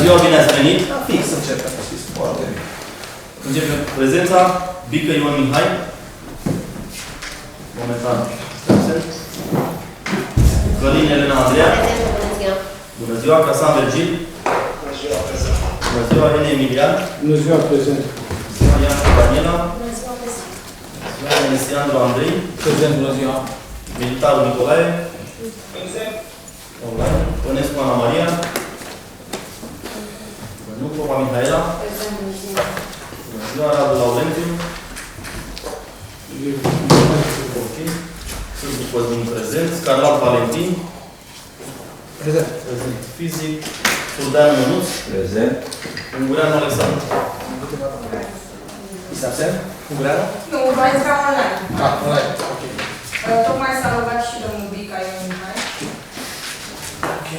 ziua, bine ați venit! Fix începem, să fiți foarte bine. Începem prezența. Bică Ion Mihai. Momentan absent. Călin Elena Andreea. Bună ziua! Casan Virgil. Bună ziua, prezent. Bună ziua! Ene Emilian. Bună ziua, prezent. Ian Daniela. Bună ziua, prezent. Alesiandru Andrei. Prezent, bună ziua. Militarul Nicolae. Prezent. Online. Pănescu Ana Maria. Nucova Mihaela. Prezent, bună ziua. Bună ziua! Radu Laurențiu. Ok. Sârbu Cosmin prezent. Scarlat Valentin. Prezent. Prezent fizic. Surdean Mânuț. Prezent. Ungureanu Alexandru. Este absent? Ungureanu? Nu, mai intra online. Ah, online. Ok. Tocmai s-a rugat și domnul Bica Ion Mihai. Ok.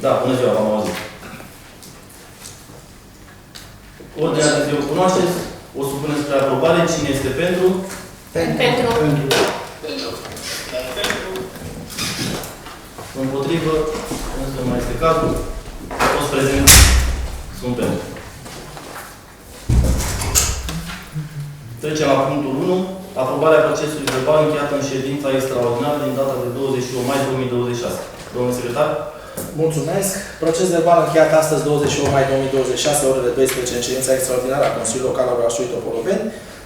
Da, bună ziua, v-am auzit. Ordinea de zi o cunoașteți, o supuneți spre aprobare. Cine este pentru? Pentru. Împotrivă? Nu mai este cazul. Toți prezenți sunt pentru. Trecem la punctul 1. Aprobarea procesului verbal încheiat în ședința extraordinară din data de 21 mai 2026. Domnul secretar? Mulțumesc. Proces verbal încheiat astăzi, 28 mai 2026, orele 12, în ședința extraordinară a Consiliului Local al orașului Topoloveni,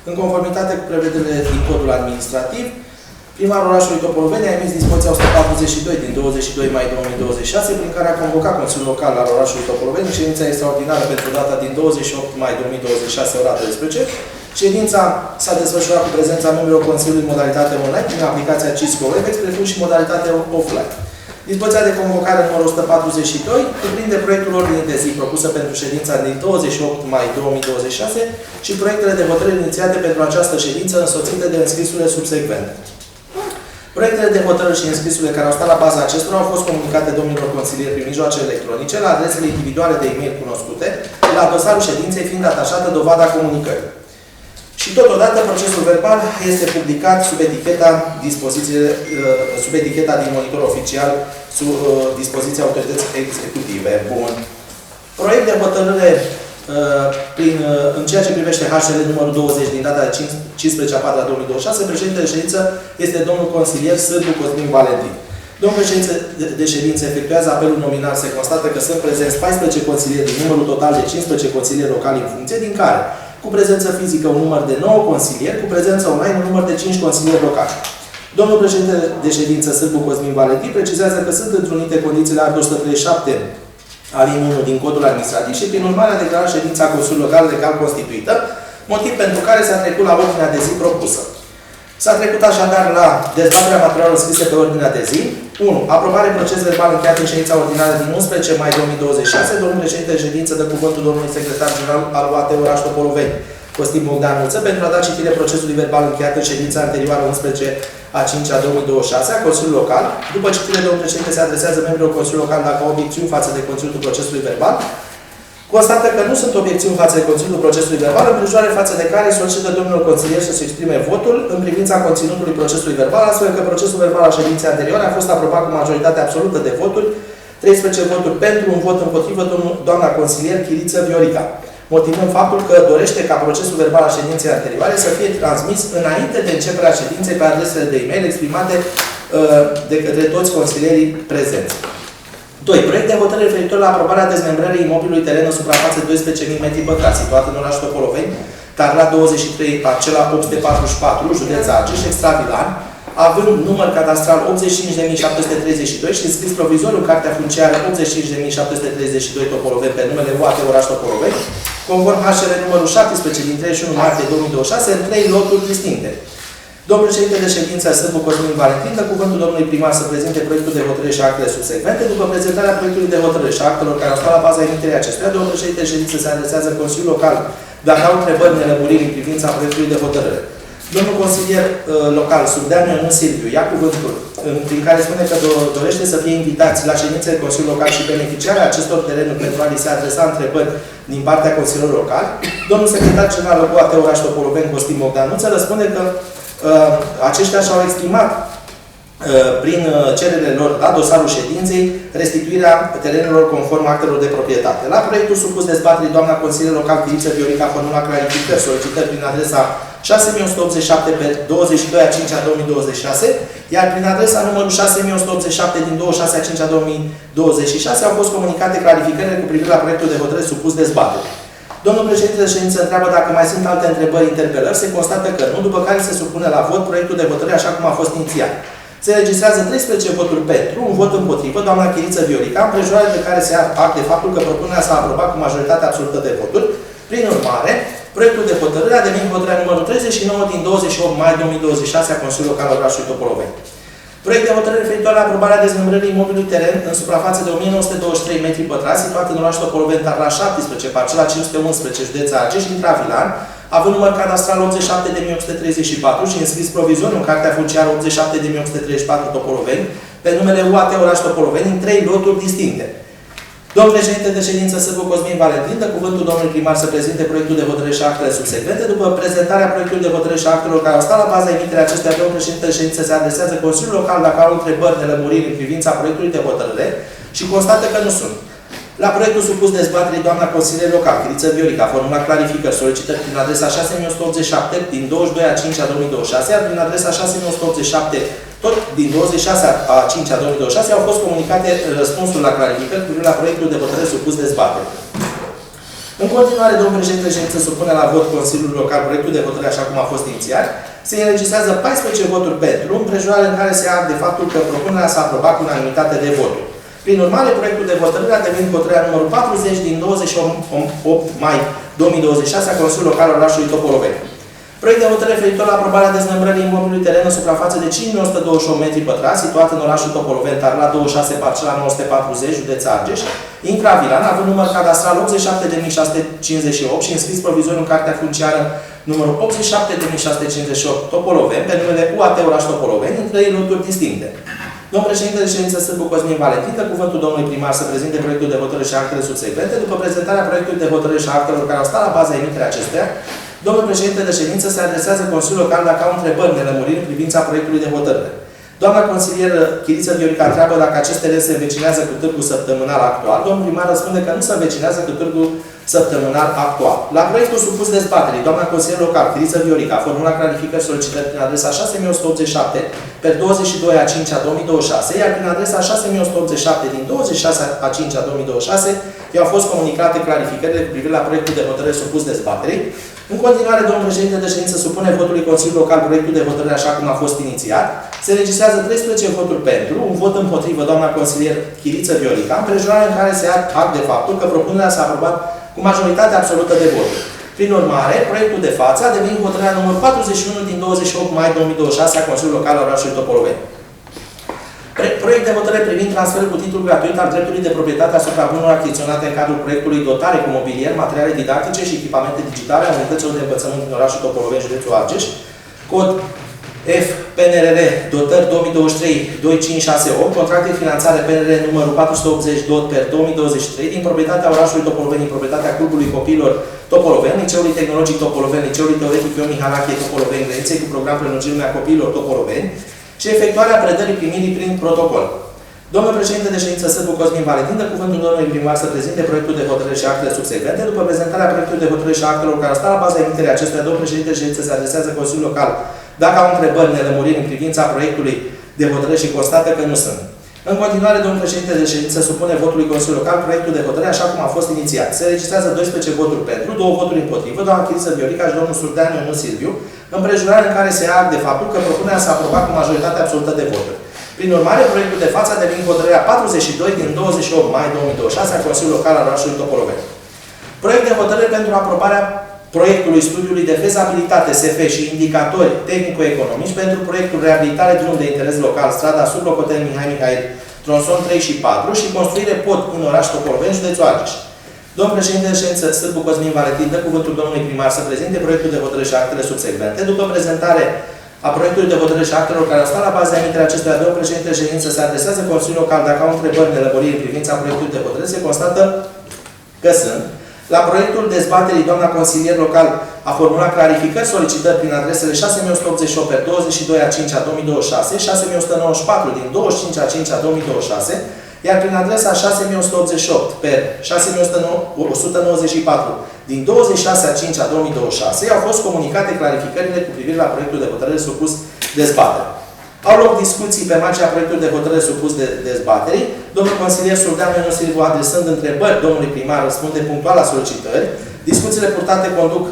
în conformitate cu prevederile din codul administrativ. Primarul orașului Topoloveni a emis dispoziția 142 din 22 mai 2026, prin care a convocat Consiliul Local al orașului Topoloveni în ședința extraordinară pentru data din 28 mai 2026, ora 12. Ședința s-a desfășurat cu prezența membrilor Consiliului în modalitate online, prin aplicația Cisco Webex, precum și modalitate offline. Dispoziția de convocare numărul 142 cuprinde proiectul ordinii de zi propusă pentru ședința din 28 mai 2026 și proiectele de hotărâri inițiate pentru această ședință însoțite de înscrisurile subsecvente. Proiectele de hotărâri și înscrisurile care au stat la baza acestora au fost comunicate domnilor consilieri prin mijloace electronice la adresele individuale de e-mail cunoscute, la dosarul ședinței fiind atașată dovada comunicării. Și totodată procesul verbal este publicat sub eticheta din monitor oficial, sub dispoziția autorității executive. Bun. Proiect de hotărâre în ceea ce privește HL numărul 20 din data de 15 a 4 a 2026, președintele de ședință este domnul consilier Sârbu Cosmin Valentin. Domnul președinte de ședință efectuează apelul nominal, se constată că sunt prezenți 14 consilieri din numărul total de 15 consilieri locali în funcție, din care cu prezență fizică un număr de 9 consilieri, cu prezență online un număr de 5 consilieri locali. Domnul președinte de ședință Sârbu Cosmin Valentin precizează că sunt întrunite condițiile art. 137 alin 1 din codul administrativ și prin urmare a declarat ședința Consiliului Local legal constituită, motiv pentru care s-a trecut la ordinea de zi propusă. S-a trecut așadar la dezbaterea materialelor scrise pe ordinea de zi. 1. Aprobare proces verbal încheiat în ședința ordinară din 11 mai 2026. Domnul președinte de ședință dă cuvântul domnului secretar general al UAT Oraș Topoloveni, Costin Bogdan Nuță, pentru a da citire procesului verbal încheiat în ședința anterioară 11 a 5 a 2026 a Consiliului Local. După citire, domnul președinte se adresează membrilor Consiliului Local dacă au obiecțiuni față de conținutul procesului verbal. Constată că nu sunt obiecțiuni față de conținutul procesului verbal, îngrijorare față de care solicită domnul consilier să se exprime votul în privința conținutului procesului verbal, astfel că procesul verbal al ședinței anterioare a fost aprobat cu majoritate absolută de voturi, 13 voturi pentru, un vot împotrivă, doamna consilier Chiriță Viorica, motivând faptul că dorește ca procesul verbal al ședinței anterioare să fie transmis înainte de începerea ședinței pe adresele de e-mail exprimate de către toți consilierii prezenți. 2. Proiect de hotărâre referitor la aprobarea dezmembrării imobilului teren în suprafață 12.000 m2, situat în orașul Topoloveni, Tarla 23, parcela 844, județ Argeș, extravilan, având număr cadastral 85.732 și înscris provizoriu în cartea funciară 85.732 Topoloveni pe numele UAT Oraș Topoloveni, conform HR numărul 17 din 31 martie 2026, în 3 loturi distincte. Domnul președinte de ședință Sârbu Cosmin Valentin dă cuvântul domnului primar să prezinte proiectul de hotărâre și actele subsecvente. După prezentarea proiectului de hotărâre și actelor care au stat la baza emiterii acestuia, domnul președinte de ședință se adresează Consiliul Local dacă au întrebări, nelămuriri în privința proiectului de hotărâre. Domnul consilier local, Surdean Ionu Silviu, ia cuvântul, prin care spune că dorește să fie invitați la ședințele Consiliului Local și beneficiarea acestor terenuri pentru a li se adresa întrebări din partea Consiliului Local. Domnul secretar general UAT Oraș Topoloveni, Costin Bogdan Nuță, răspunde că aceștia și-au exprimat prin cererile lor la dosarul ședinței, restituirea terenelor conform actelor de proprietate. La proiectul supus dezbaterii, doamna consilier local Chiriță Viorica a formulat clarificări, solicitări prin adresa 6187 pe 22/5/2026, iar prin adresa numărul 6187 din 26/5/2026 au fost comunicate clarificările cu privire la proiectul de hotărâre supus dezbaterii. Domnul președinte de ședință întreabă dacă mai sunt alte întrebări, interpelări. Se constată că nu, după care se supune la vot proiectul de hotărâre așa cum a fost inițial. Se registrează 13 voturi pentru, un vot împotrivă, doamna Chiriță Viorica, împrejurare de care se ia act de faptul că propunerea s-a aprobat cu majoritate absolută de voturi. Prin urmare, proiectul de hotărâre a devenit hotărârea numărul 39 din 28 mai 2026 a Consiliului Local al orașului Topoloveni. Proiect de hotărâre referitor la aprobarea dezmembrării imobilului teren în suprafață de 1923 metri pătrați, situat în orașul Topoloveni, Tarla 17, parcela 511, județ Argeș, intravilan, având număr cadastral 87.834 și înscris provizoriu în Cartea Funciară 87.834 Topoloveni, pe numele UAT Oraș Topoloveni, în 3 loturi distincte. Domnul președinte de ședință Sârbu Cosmin Valentin, dă cuvântul domnului primar să prezinte proiectul de hotărâre și actele subsecvente. După prezentarea proiectului de hotărâre și actelor care au stat la baza emiterii acestea, domnul președinte de ședință se adresează Consiliul Local dacă au întrebări, nelămuriri în privința proiectului de hotărâre și constată că nu sunt. La proiectul supus dezbaterii, doamna consilier local, Chiriță Viorica, a formulat clarificări, solicitări prin adresa 6187 din 22/5/2026, iar prin adresa 6187 tot din 26/5/2026 au fost comunicate răspunsuri la clarificări cu privire la proiectul de hotărâre supus dezbatere. În continuare, domnul președinte de ședință supune la vot Consiliul Local proiectul de hotărâre așa cum a fost inițial. Se înregistrează 14 voturi pentru, împrejurare în care se ia de faptul că propunerea s-a aprobat cu unanimitate de voturi. Prin urmare, proiectul de hotărâre a devenit hotărârea numărul 40 din 28 mai 2026 a Consiliului Local al orașului Topoloveni. Proiect de hotărâre referitor la aprobarea dezmembrării imobilului teren în suprafață de 5.128 metri pătrați, situat în orașul Topoloveni, Tarla 26, parcela 940, județ Argeș, intravilan, având număr cadastral 87.658 și înscris provizoriu în Cartea Funciară numărul 87.658 Topoloveni, pe numele UAT Oraș Topoloveni, în 3 loturi distincte. Domnul președinte de ședință Sârbu Cosmin Valentin, dă cuvântul domnului primar să prezinte proiectul de hotărâre și actele subsecvente. După prezentarea proiectului de hotărâre și actelor care au stat la baza emiterii acestea, domnul președinte de ședință se adresează Consiliul Local dacă au întrebări, nelămuriri în privința proiectului de hotărâre. Doamna consilier Chiriță Viorica întreabă dacă acest teren se învecinează cu târgul săptămânal actual. Domnul primar răspunde că nu se învecinează cu târgul săptămânal actual. La proiectul supus dezbaterii, doamna consilier local Chiriță Viorica a formulat clarificări, solicitări prin adresa 6187 pe 22/5/2026, iar prin adresa 6187 din 26/5/2026 i-au fost comunicate clarificările cu privire la proiectul de hotărâre supus dezbaterii. În continuare, domnul președinte de ședință supune votului Consiliului Local proiectul de hotărâre așa cum a fost inițiat. Se registrează 13 voturi pentru, un vot împotrivă, doamna consilier Chiriță Viorica, împrejurare în care se ia act de faptul că propunerea s-a aprobat cu majoritate absolută de voturi. Prin urmare, proiectul de față a devenit hotărârea numărul 41 din 28 mai 2026 a Consiliului Local al orașului Topoloveni. Proiect de hotărâre privind transferul cu titlu gratuit al dreptului de proprietate asupra bunurilor achiziționate în cadrul proiectului dotare cu mobilier, materiale didactice și echipamente digitale a unităților de învățământ din orașul Topoloveni, județul Argeș, cod FPNRR, dotări 2023-2568, contract de finanțare PNRR numărul 480 dot per 2023, din proprietatea orașului Topoloveni, din proprietatea Clubului Copiilor Topoloveni, Liceului Tehnologic Topoloveni, Liceului Teoretic Ion Mihalache Topoloveni, Grădiniței cu program prelungirea copiilor Topoloveni și efectuarea predării primirii prin protocol. Domnul președinte de ședință Sârbu Cosmin Valentin, dă cuvântul domnului primar să prezinte proiectul de hotărâre și actele subsecvente. După prezentarea proiectului de hotărâre și actelor care au stat la baza emiterii acestuia, domnul președinte de ședință se adresează Consiliul Local dacă au întrebări, nelămuriri în privința proiectului de hotărâre și constată că nu sunt. În continuare, domnul președinte de ședință supune votului Consiliului Local proiectul de hotărâre așa cum a fost inițiat. Se registrează 12 voturi pentru, 2 voturi împotrivă, doamna Chiriță Viorica și domnul Surdeanu Ionu Silviu, împrejurare în care se ia de faptul că propunerea s-a aprobat cu majoritate absolută de voturi. Prin urmare, proiectul de față a devenit hotărârea 42 din 28 mai 2026 a Consiliului Local al orașului Topoloveni. Proiect de hotărâre pentru aprobarea proiectului studiului de fezabilitate SF și indicatori tehnico-economici pentru proiectul reabilitare drum de interes local, strada Sublocotenent Mihai Mihail, tronson 3 și 4 și construire pod în oraș Topoloveni, județul Argeș. Domnul președinte de ședință Sârbu Cosmin Valentin, dă cuvântul domnului primar să prezinte proiectul de hotărâre și actele subsecvente. După prezentare a proiectului de hotărâre și actelor care au stat la baza emiterii acestuia, domnul președinte de ședință se adresează Consiliul Local dacă au întrebări, nelămuriri în privința proiectului de hotărâre, se constată că sunt. La proiectul dezbaterii, doamna consilier local a formulat clarificări, solicitări prin adresele 6188 pe 22 a 5 a 2026, 6194 din 25 a 5 a 2026, iar prin adresa 6188 pe 6194 din 26 a 5 a 2026 au fost comunicate clarificările cu privire la proiectul de hotărâre supus dezbatere. Au loc discuții pe marginea proiectului de hotărâre supus de dezbaterii. Domnul consilier Surdeanu Ionu Silviu, adresând întrebări domnului primar, răspunde punctual la solicitări. Discuțiile purtate conduc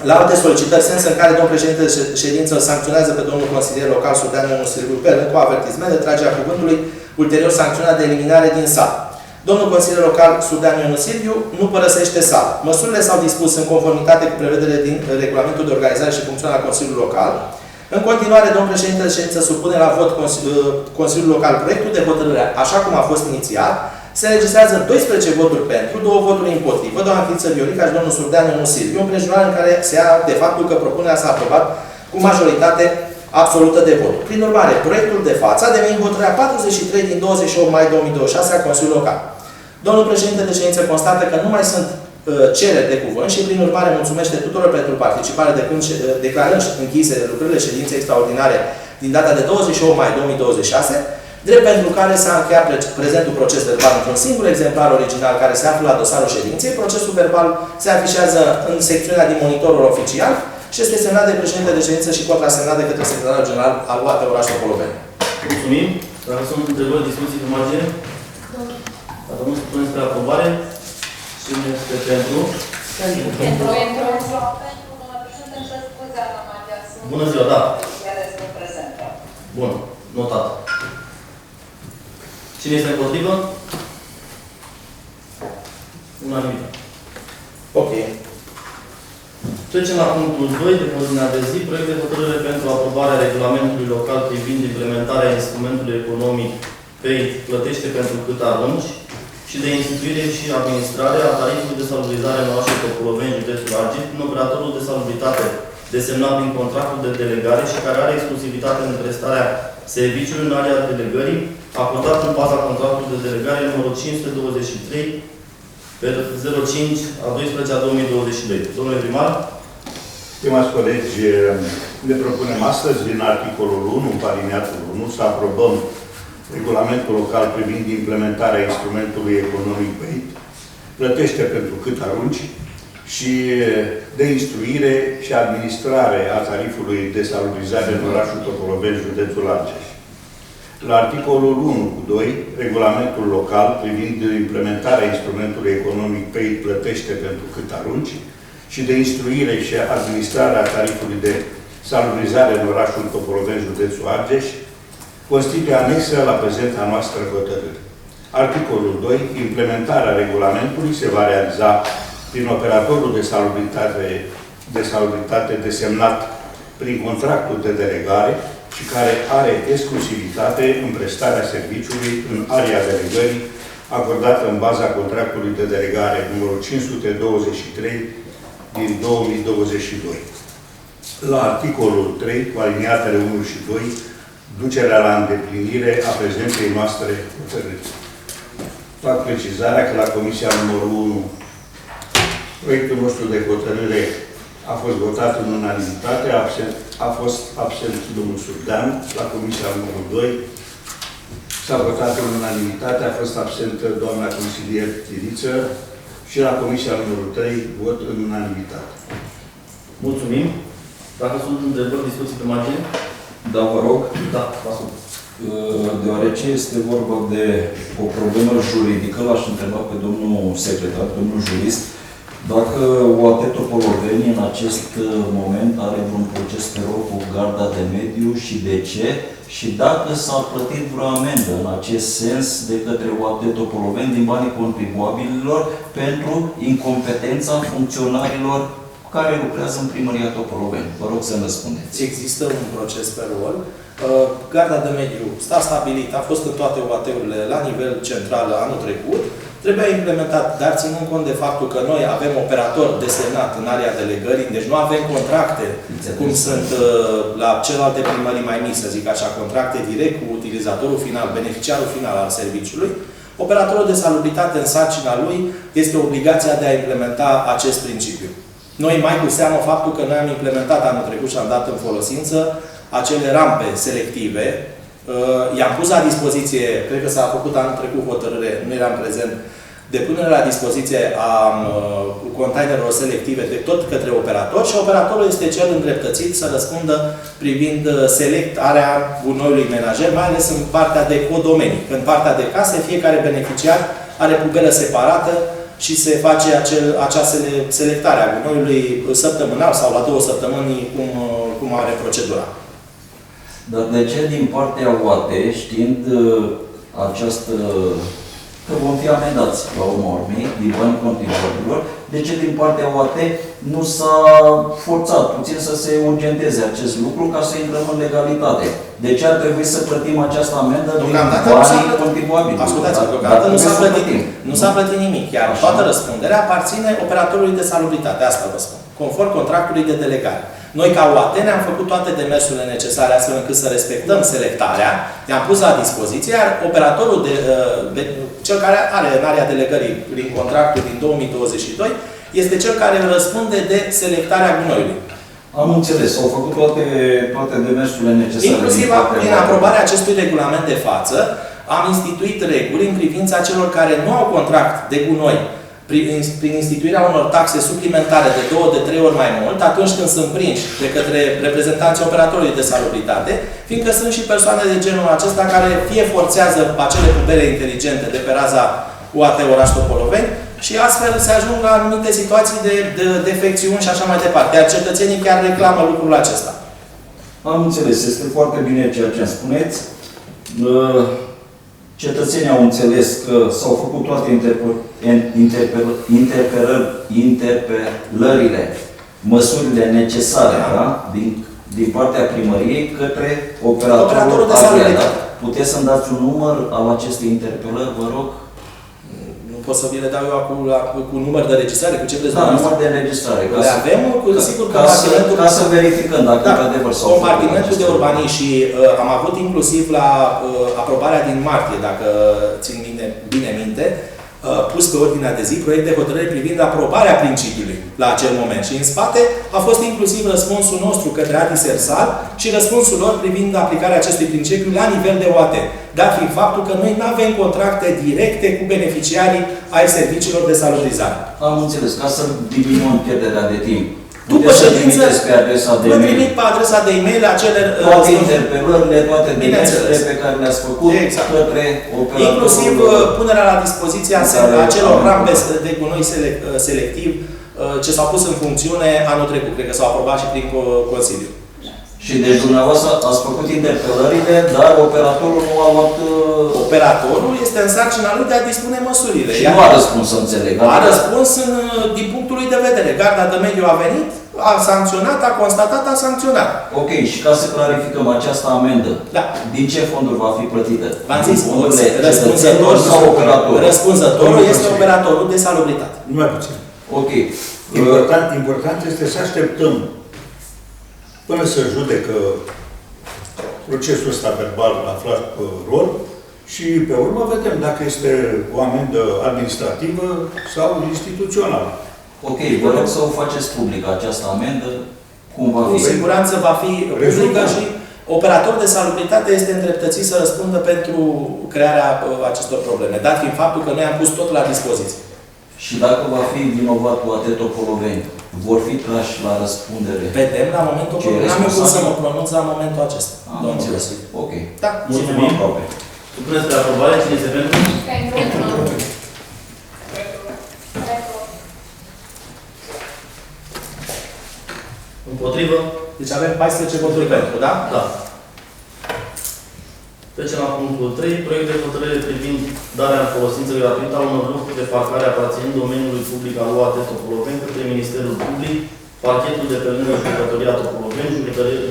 la alte solicitări, sens în care domnul președinte de ședință îl sancționează pe domnul consilier local Surdeanu Ionu Silviu pe rând cu avertisment de tragerea cuvântului, ulterior sancțiunea de eliminare din sală. Domnul consilier local Surdeanu Ionu Silviu nu părăsește sala. Măsurile s-au dispus în conformitate cu prevederile din regulamentul de organizare și funcționare a Consiliului Local. În continuare, domnul președinte de ședință supune la vot Consiliul Local proiectul de hotărâre, așa cum a fost inițiat. Se înregistrează 12 voturi pentru, 2 voturi împotrivă, doamna Chiriță Viorica și domnul Surdeanu Ionu Silviu, împrejurare în care se ia de faptul că propunerea s-a aprobat cu majoritate absolută de voturi. Prin urmare, proiectul de față a devenit hotărârea 43 din 28 mai 2026 a Consiliului Local. Domnul președinte de ședință constată că nu mai sunt cereri de cuvânt și, prin urmare, mulțumește tuturor pentru participare, declarând închise lucrările ședinței extraordinare din data de 28 mai 2026, drept pentru care s-a încheiat prezentul proces verbal într-un singur exemplar original care se află la dosarul ședinței. Procesul verbal se afișează în secțiunea din monitorul oficial și este semnat de președinte de ședință și contrasemnat de către secretarul general al UAT Oraș Topoloveni. Mulțumim. Dacă sunt întrebări, discuții pe margine? Dacă nu, spunem spre aprobare. Cine este pentru? Pentru. Bună ziua, da. Bun, notat. Cine este împotrivă? Unanimitate. Ok. Trecem la punctul 2 de ordinea de zi, proiect de hotărâre pentru aprobarea regulamentului local privind implementarea instrumentului economic PEI plătește pentru cât arunci și de instituire și administrare a tarifului de salubrizare în orașul Topoloveni, județul Argeș, prin operatorul de salubritate desemnat prin contractul de delegare și care are exclusivitate în prestarea serviciului în area delegării, acordat în baza contractului de delegare numărul 523 pe 05 a 12 a 2022. Domnule primar. Stimați colegi, ne propunem astăzi, din articolul 1, alineatul 1, să aprobăm regulamentul local privind implementarea instrumentului economic PEI, plătește pentru cât arunci, și de instruire și administrare a tarifului de salubrizare în orașul Topoloveni, județul Argeș. La articolul 1:2, regulamentul local privind implementarea instrumentului economic PEI plătește pentru cât arunci și de instruire și administrarea tarifului de salubrizare în orașul Topoloveni, județul Argeș, constituie anexă la prezenta noastră hotărâre. Articolul 2. Implementarea regulamentului se va realiza prin operatorul de salubritate desemnat prin contractul de delegare și care are exclusivitate în prestarea serviciului în area delegării acordată în baza contractului de delegare numărul 523 din 2022. La articolul 3, cu aliniatele 1 și 2, ducerea la îndeplinire a prezentei noastre hotărâri. Fac precizarea că la Comisia numărul 1 proiectul nostru de hotărâre a fost votat în unanimitate, a fost absent domnul Surdeanu. La Comisia numărul 2 s-a votat în unanimitate, a fost absentă doamna consilier Chiriță și la Comisia numărul 3 vot în unanimitate. Mulțumim. Dacă sunt întrebări, discuții pe margine? Da, vă rog. Da, vă ascult. Deoarece este vorba de o problemă juridică, l-aș întreba pe domnul secretar, domnul jurist, dacă UAT Topoloveni în acest moment are vreun proces pe rol cu garda de mediu și de ce, și dacă s-a plătit vreo amendă în acest sens de către UAT Topoloveni din banii contribuabililor pentru incompetența funcționarilor care lucrează în primăria Topoloveni. Vă rog să-mi răspundeți. Există un proces pe rol. Garda de mediu s-a stabilit, a fost în toate UAT-urile la nivel central anul trecut. Trebuia implementat, dar ținând cont de faptul că noi avem operator desemnat în area delegării, deci nu avem contracte, cum sunt la celelalte primării mai mici, să zic așa, contracte direct cu utilizatorul final, beneficiarul final al serviciului, operatorul de salubritate în sarcina lui este obligația de a implementa acest principiu. Noi mai cu seamă faptul că noi am implementat anul trecut și am dat în folosință acele rampe selective. I-am pus la dispoziție, cred că s-a făcut anul trecut hotărâre, nu eram prezent, de punere la dispoziție a containerelor selective de tot către operator și operatorul este cel îndreptățit să răspundă privind selectarea gunoiului menajer, mai ales în partea de codomenii. În partea de case, fiecare beneficiar are pubelă separată și se face acea selectare a gunoiului săptămânal sau la 2 săptămâni, cum are procedura. Dar de ce din partea UAT, știind această că vom fi amendați la urma urmei, din banii contribuabililor, de ce din partea UAT nu s-a forțat puțin să se urgenteze acest lucru ca să intrăm în legalitate? De ce ar trebui să plătim această amendă din banii contribuabililor? Ascultați-mă, deocamdată nu s-a plătit nimic, iar toată răspunderea aparține operatorului de salubritate, asta vă spun, conform contractului de delegare. Noi, ca UAT, ne-am făcut toate demersurile necesare astfel încât să respectăm selectarea, i-am pus la dispoziție, iar operatorul, cel care are în area delegării prin contractul din 2022, este cel care răspunde de selectarea gunoiului. Am înțeles, s-au făcut toate demersurile necesare. Inclusiv prin aprobarea acestui regulament de față, am instituit reguli în privința celor care nu au contract de gunoi, prin instituirea unor taxe suplimentare de 2 de 3 ori mai mult, atunci când sunt prinși de către reprezentanții operatorului de salubritate, fiindcă sunt și persoane de genul acesta care fie forțează acele pubele inteligente de pe raza UAT Oraș Topoloveni și astfel se ajung la anumite situații de defecțiuni și așa mai departe. Iar cetățenii chiar reclamă lucrul acesta. Am înțeles, este foarte bine ceea ce îmi spuneți. Cetățenii au înțeles că s-au făcut toate interpelările, măsurile necesare, da? din partea primăriei către operatorul de salubritate. Puteți să-mi dați un număr al acestei interpelări, vă rog? Nu pot să vi le dau eu acum cu număr de registrare, cu ce vreți da, număr de înregistrare. Le avem, sigur, ca să verificăm dacă într-adevăr s-au făcut. Compartimentul de urbanism și am avut inclusiv la aprobarea din martie, dacă țin bine minte, pus pe ordinea de zi proiect de hotărâre privind aprobarea principiului la acel moment. Și în spate a fost inclusiv răspunsul nostru către ADI Sersal și răspunsul lor privind aplicarea acestui principiu la nivel de OAT. Dat fiind faptul că noi nu avem contracte directe cu beneficiarii ai serviciilor de salubrizare. Am înțeles, ca să diminuăm pierderea de timp. După ședință, pe adresa de vă trimit pe adresa de e-mail acele toate interpelările, toate demersurile pe care le-ați făcut către operatorul. Inclusiv punerea la dispoziția acelor rampe de gunoi selectiv ce s-au pus în funcțiune anul trecut. Cred că s-au aprobat și prin Consiliu. Și deci dumneavoastră ați făcut interpelările, dar operatorul nu a luat... Operatorul este în sarcina lui de a dispune măsurile. Și nu a răspuns, să înțeleg. A răspuns din punctul lui de vedere. Garda de mediu a venit, a sancționat, a constatat, a sancționat. Ok, și ca să clarificăm această amendă, da. Din ce fonduri va fi plătită? V-am zis, răspunzătorul este operatorul de salubritate. Numai puțin. Ok. Important este să așteptăm până să judecă procesul ăsta verbal aflat pe rol și pe urmă vedem dacă este o amendă administrativă sau instituțională. Ok, vă rog să o faceți publică această amendă. Cum va fi? Cu siguranță va fi publică și operatorul de salubritate este îndreptățit să răspundă pentru crearea acestor probleme, dat fiind faptul că noi am pus tot la dispoziție. Și dacă va fi vinovat UAT Topoloveni, vor fi trași la răspundere? Vedem la momentul oportun. N-am eu cum să mă pronunț la momentul acesta. Am înțeles. Ok. Da. Mulțumim. Supuneți pe aprobare. Cine este pentru? Pentru. Împotrivă? Deci avem 14 voturi pentru, da? Da. Trecem la punctul 3. Proiect de hotărâre privind darea în folosință gratuită a unor locuri de parcare aparținând domeniului public al UAT Topoloveni către Ministerul Public, Parchetul de pe lângă Judecătoria Topoloveni,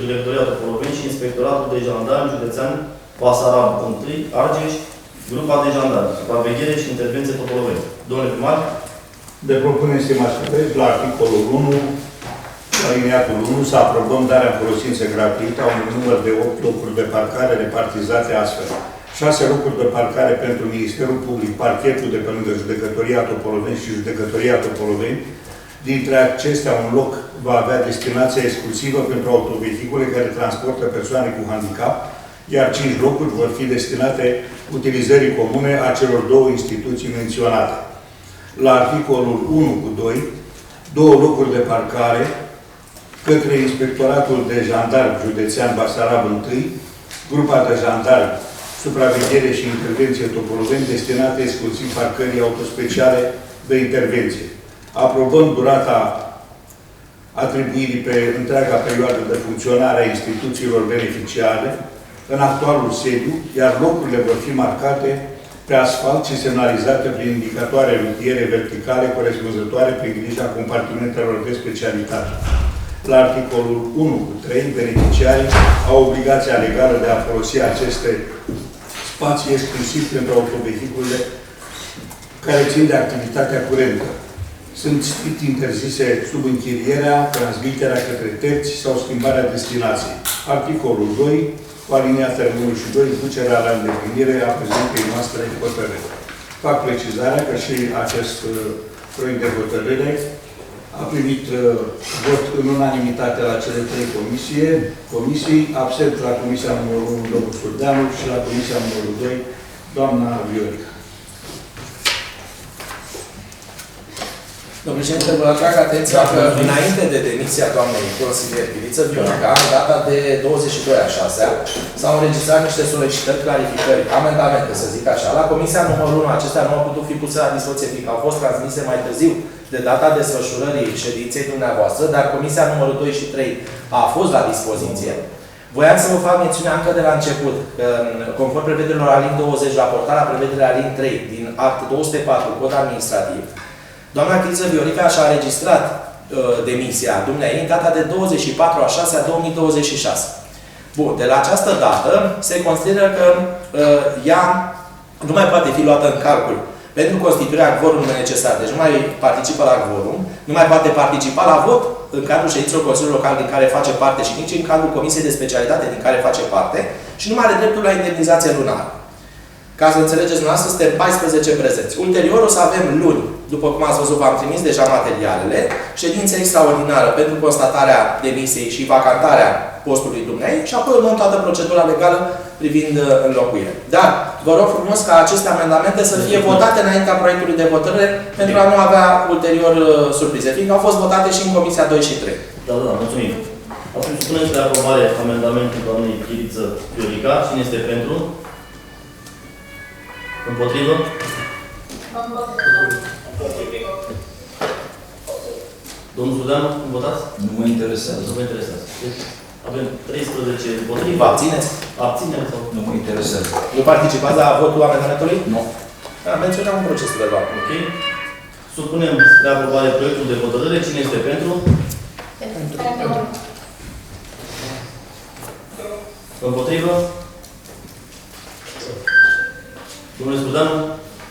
Judecătoria Topoloveni și Inspectoratul de Jandarmi Județean Basarab I, Argeș, Grupa de Jandarmi, Supraveghere și Intervenție Topoloveni. Domnule primar? De propunere, stimați colegi, la articolul 1, alineatul 1, să aprobăm darea în folosință gratuită a unui număr de 8 locuri de parcare repartizate astfel. 6 locuri de parcare pentru Ministerul Public, parchetul de pe lângă Judecătoria Topoloveni și Judecătoria Topoloveni. Dintre acestea, un loc va avea destinația exclusivă pentru autovehicule care transportă persoane cu handicap, iar 5 locuri vor fi destinate utilizării comune a celor două instituții menționate. La articolul 1:2, 2 locuri de parcare către Inspectoratul de Jandarm Județean Basarab I, grupa de jandarmi, supraveghere și intervenție Topoloveni destinate exclusiv parcării autospeciale de intervenție. Aprobăm durata atribuirii pe întreaga perioadă de funcționare a instituțiilor beneficiare în actualul sediu, iar locurile vor fi marcate pe asfalt și semnalizate prin indicatoare rutiere verticale corespunzătoare prin grija compartimentelor de specialitate. La articolul 1:3, beneficiarii au obligația legală de a folosi aceste spații exclusiv pentru autovehicule care țin de activitatea curentă. Sunt strict interzise sub închirierea, transmiterea către terți sau schimbarea destinației. Articolul 2, cu aliniatele 1 și 2, ducerea la îndeplinire a prezentei noastre hotărâri. Fac precizarea că și acest proiect de hotărâre a primit vot în unanimitate la cele 3 comisii, absent la comisia numărul 1, domnul Surdeanu, și la comisia numărul 2, doamna Viorica. Domnul președinte, vă atrag atenția că înainte de demisia doamnei consilier Chiriță Viorica, în data de 22/6, s-au înregistrat niște solicitări, clarificări, amendamente, să zic așa. La comisia numărul 1, acestea nu au putut fi puse la dispoziție, fiindcă au fost transmise mai târziu de data desfășurării ședinței dumneavoastră, dar comisia numărul 2 și 3 a fost la dispoziție. Voiam să vă fac mențiunea încă de la început, că conform prevederilor alin 20, raportarea prevederea alin 3 din act 204, cod administrativ, doamna Chiriță Viorica și-a înregistrat demisia dumneavoastră în data de 24/6/2026. Bun, de la această dată se consideră că ea nu mai poate fi luată în calcul pentru constituirea quorumului necesar. Deci nu mai participă la quorum, nu mai poate participa la vot în cadrul ședințelor Consiliului Local din care face parte și nici în cadrul Comisiei de Specialitate din care face parte și nu mai are dreptul la indemnizație lunară. Ca să înțelegeți dumneavoastră, suntem 14 prezenți. Ulterior o să avem luni, după cum ați văzut, v-am trimis deja materialele, ședință extraordinară pentru constatarea demisiei și vacantarea postului dumneavoastră și apoi urmăm toată procedura legală privind înlocuire. Dar vă rog frumos ca aceste amendamente să fie votate înaintea proiectului de hotărâre pentru a nu avea ulterior surprize, fiindcă au fost votate și în Comisia 2 și 3. Da, mulțumim. Atunci supunem spre aprobare amendamentul doamnei Chiriță Viorica. Cine este pentru? Împotrivă? Domnul Sudeanu, cum votați? Nu mă interesează. Nu vă interesează. Deci, avem 13 împotrivă. Vă abțineți? Abținem sau? Nu mă interesează. Nu participați la votul amendamentului? Nu. Menționăm în procesul verbal. Ok. Supunem spre aprobare proiectul de hotărâre. Cine este pentru? Pentru. Împotrivă? Domnule Sudeanu,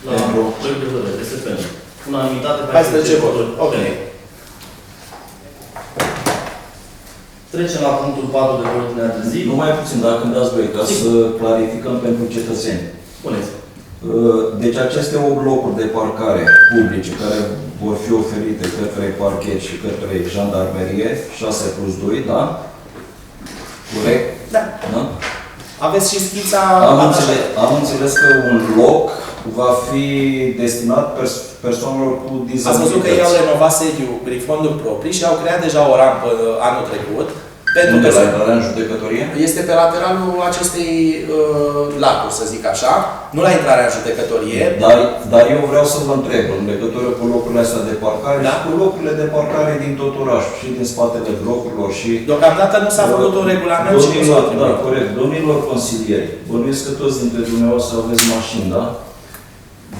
la Pentru. proiectul de hotărâre. Este pentru. Unanimitate. 14 voturi. Ok. Trecem la punctul 4 de ordinea de zi. Numai puțin, dacă îmi dați voi, ca să clarificăm pentru cetățeni. Puneți. Deci aceste 8 locuri de parcare publice care vor fi oferite către parchet și către jandarmerie, 6+2, da? Corect? Da. Da? Aveți și schița... Am înțeles că un loc va fi destinat persoanelor cu dizabilități. Ați văzut că ei au renovat sediul prin fonduri proprii și au creat deja o rampă anul trecut. Pentru Unde la persoane. intrarea în judecătorie? Este pe lateralul acestei lacuri, să zic așa, nu la intrarea în judecătorie. Dar eu vreau să vă întreb în legătură cu locurile astea de parcare Da? și cu locurile de parcare din tot orașul și din spatele blocurilor și... Deocamdată nu s-a făcut un regulament și nu s-a Da, atribuit. corect. Domnilor consilieri, bănuiesc că toți dintre dumneavoastră aveți mașini, da?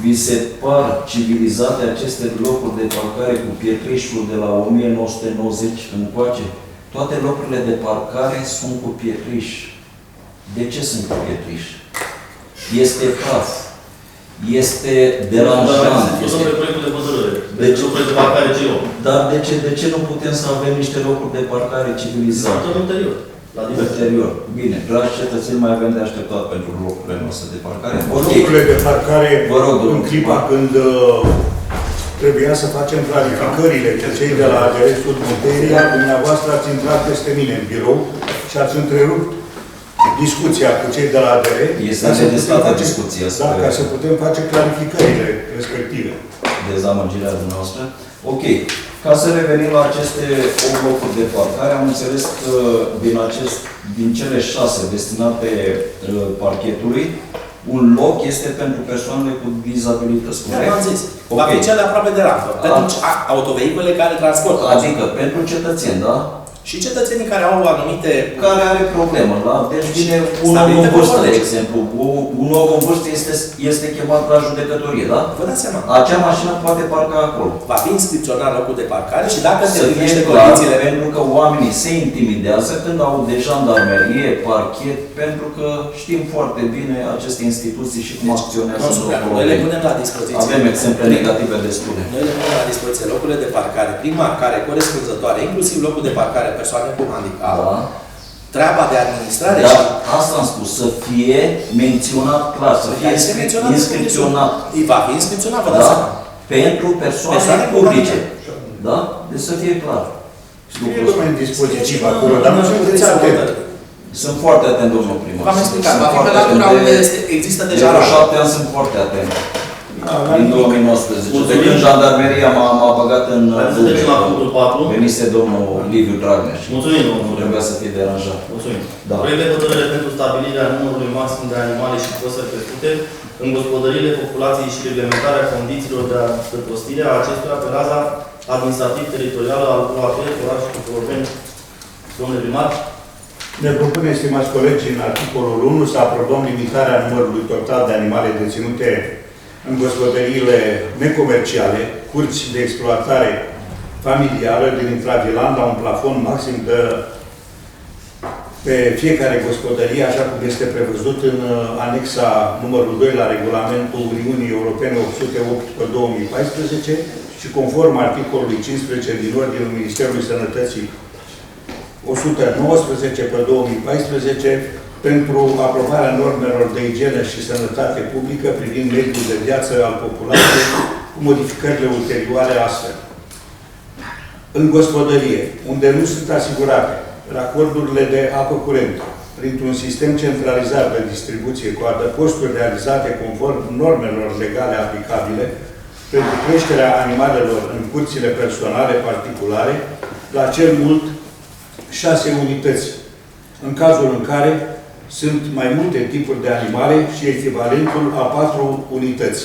Vi se par civilizate aceste locuri de parcare cu pietrișul de la 1990 încoace? Toate locurile de parcare sunt cu pietriș. De ce sunt cu pietriș? Este praf. Este deranjant. Este proiectul de hotărâre. Deci, lucrurile de parcare ce eu. Dar de ce nu putem să avem niște locuri de parcare civilizate? Discutăm ulterior. La diverse. Ulterior. Bine, dragi cetățeni, mai avem de așteptat pentru locurile noastre de parcare. Ok. Locurile de parcare, Vă rog, în domnul clipa primar. când trebuia să facem clarificările cu cei de la adresul Monteria, dumneavoastră ați intrat peste mine în birou și ați întrerupt discuția cu cei de la ADR. Este ca să putem nedestată face- discuția. Da, ca să putem face clarificările respective. Dezamăgirea dumneavoastră. Ok. Ca să revenim la aceste 8 locuri de parcare, am înțeles că din cele 6 destinate parchetului, un loc este pentru persoanele cu dizabilități, Da, corect? v-am zis. Ok. Va fi cel de aproape de rampă. Pentru autovehicule care transportă. Adică pentru cetățeni, da? Și cetățenii care au anumite... Care are problemă, da? Deci vine un om Stabilite în vârstă, pe de lege. exemplu. Un om în vârstă este chemat la judecătorie, da? Vă dați seama. Acea mașină poate parca acolo. Va fi inscripționat locul de parcare și dacă Să îndeplinește fie clar, condițiile... pentru că oamenii se intimidează când au de jandarmerie, parchet, pentru că știm foarte bine aceste instituții și cum acționează Nu, în supra, locul noi le lor. punem la dispoziție. Avem exemple negative destule. Noi le punem la dispoziție locurile de parcare prin marcare corespunzătoare, inclusiv locul de parcare persoane cu handicap. Da. Treaba de administrare Dar și... asta am spus, să fie menționat clar, să fie Este menționat inscripționat. Îi va fi inscripționat, vă dați Da? seama. Pentru persoane Persoane cu publice. handicap. Da? Deci să fie clar. Scrie lumea în dispozitiv acolo, dar nu sunt puteți atent. Sunt foarte atent, domnul primar. V-am explicat, Sunt va fi pe foarte latura atent unde de- există de deja vreo rampa. 7 ani sunt foarte atent. Da, Din 2019. De Mulțumim. când jandarmeria m-a băgat în Hai să trecem la punctul 4. venise domnul Liviu Dragnea și Mulțumim, nu domnule. trebuia să fie deranjat. Mulțumim. Da. Proiect de hotărâre pentru stabilirea numărului maxim de animale și păsări crescute în gospodăriile populației și reglementarea condițiilor de adăpostire a acestora pe raza administrativ-teritorială al UAP, orașul Coloveni. Domnule primar, Ne propune, stimați colegi, în articolul 1 să aprobăm limitarea numărului total de animale deținute în gospodăriile necomerciale, curți de exploatare familială din intravilan la un plafon maxim de pe fiecare gospodărie, așa cum este prevăzut în anexa numărul 2 la regulamentul Uniunii Europene 808/2014 și conform articolului 15 din Ordinul Ministerului Sănătății 119/2014 pentru aprobarea normelor de igienă și sănătate publică privind mediul de viață al populației cu modificările ulterioare astfel. În gospodărie, unde nu sunt asigurate racordurile de apă curentă printr-un sistem centralizat de distribuție cu adăposturi realizate conform normelor legale aplicabile pentru creșterea animalelor în curțile personale particulare, la cel mult 6 unități, în cazul în care sunt mai multe tipuri de animale și echivalentul a 4 unități,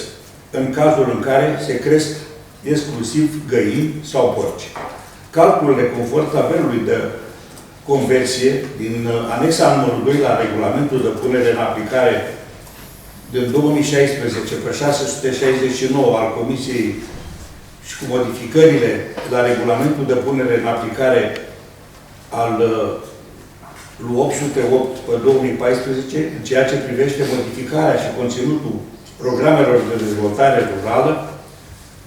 în cazul în care se cresc exclusiv găini sau porci. Calculele conform tabelului de conversie din anexa numărul 2 la regulamentul de punere în aplicare din 2016 pe 669 al Comisiei și cu modificările la regulamentul de punere în aplicare al lui 808/2014 în ceea ce privește modificarea și conținutul programelor de dezvoltare rurală,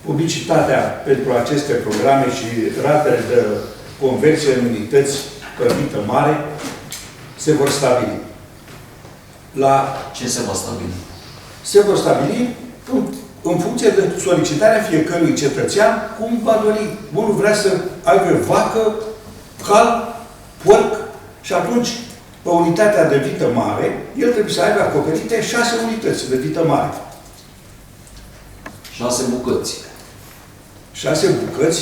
publicitatea pentru aceste programe și ratele de conversie în unități pe vită mare se vor stabili. Ce se va stabili? Se vor stabili în funcție de solicitarea fiecărui cetățean cum va dori. Unul vrea să aibă vacă, cal, porc și atunci, pe unitatea de vită mare, el trebuie să aibă acoperite 6 unități de vită mare. 6 bucăți. 6 bucăți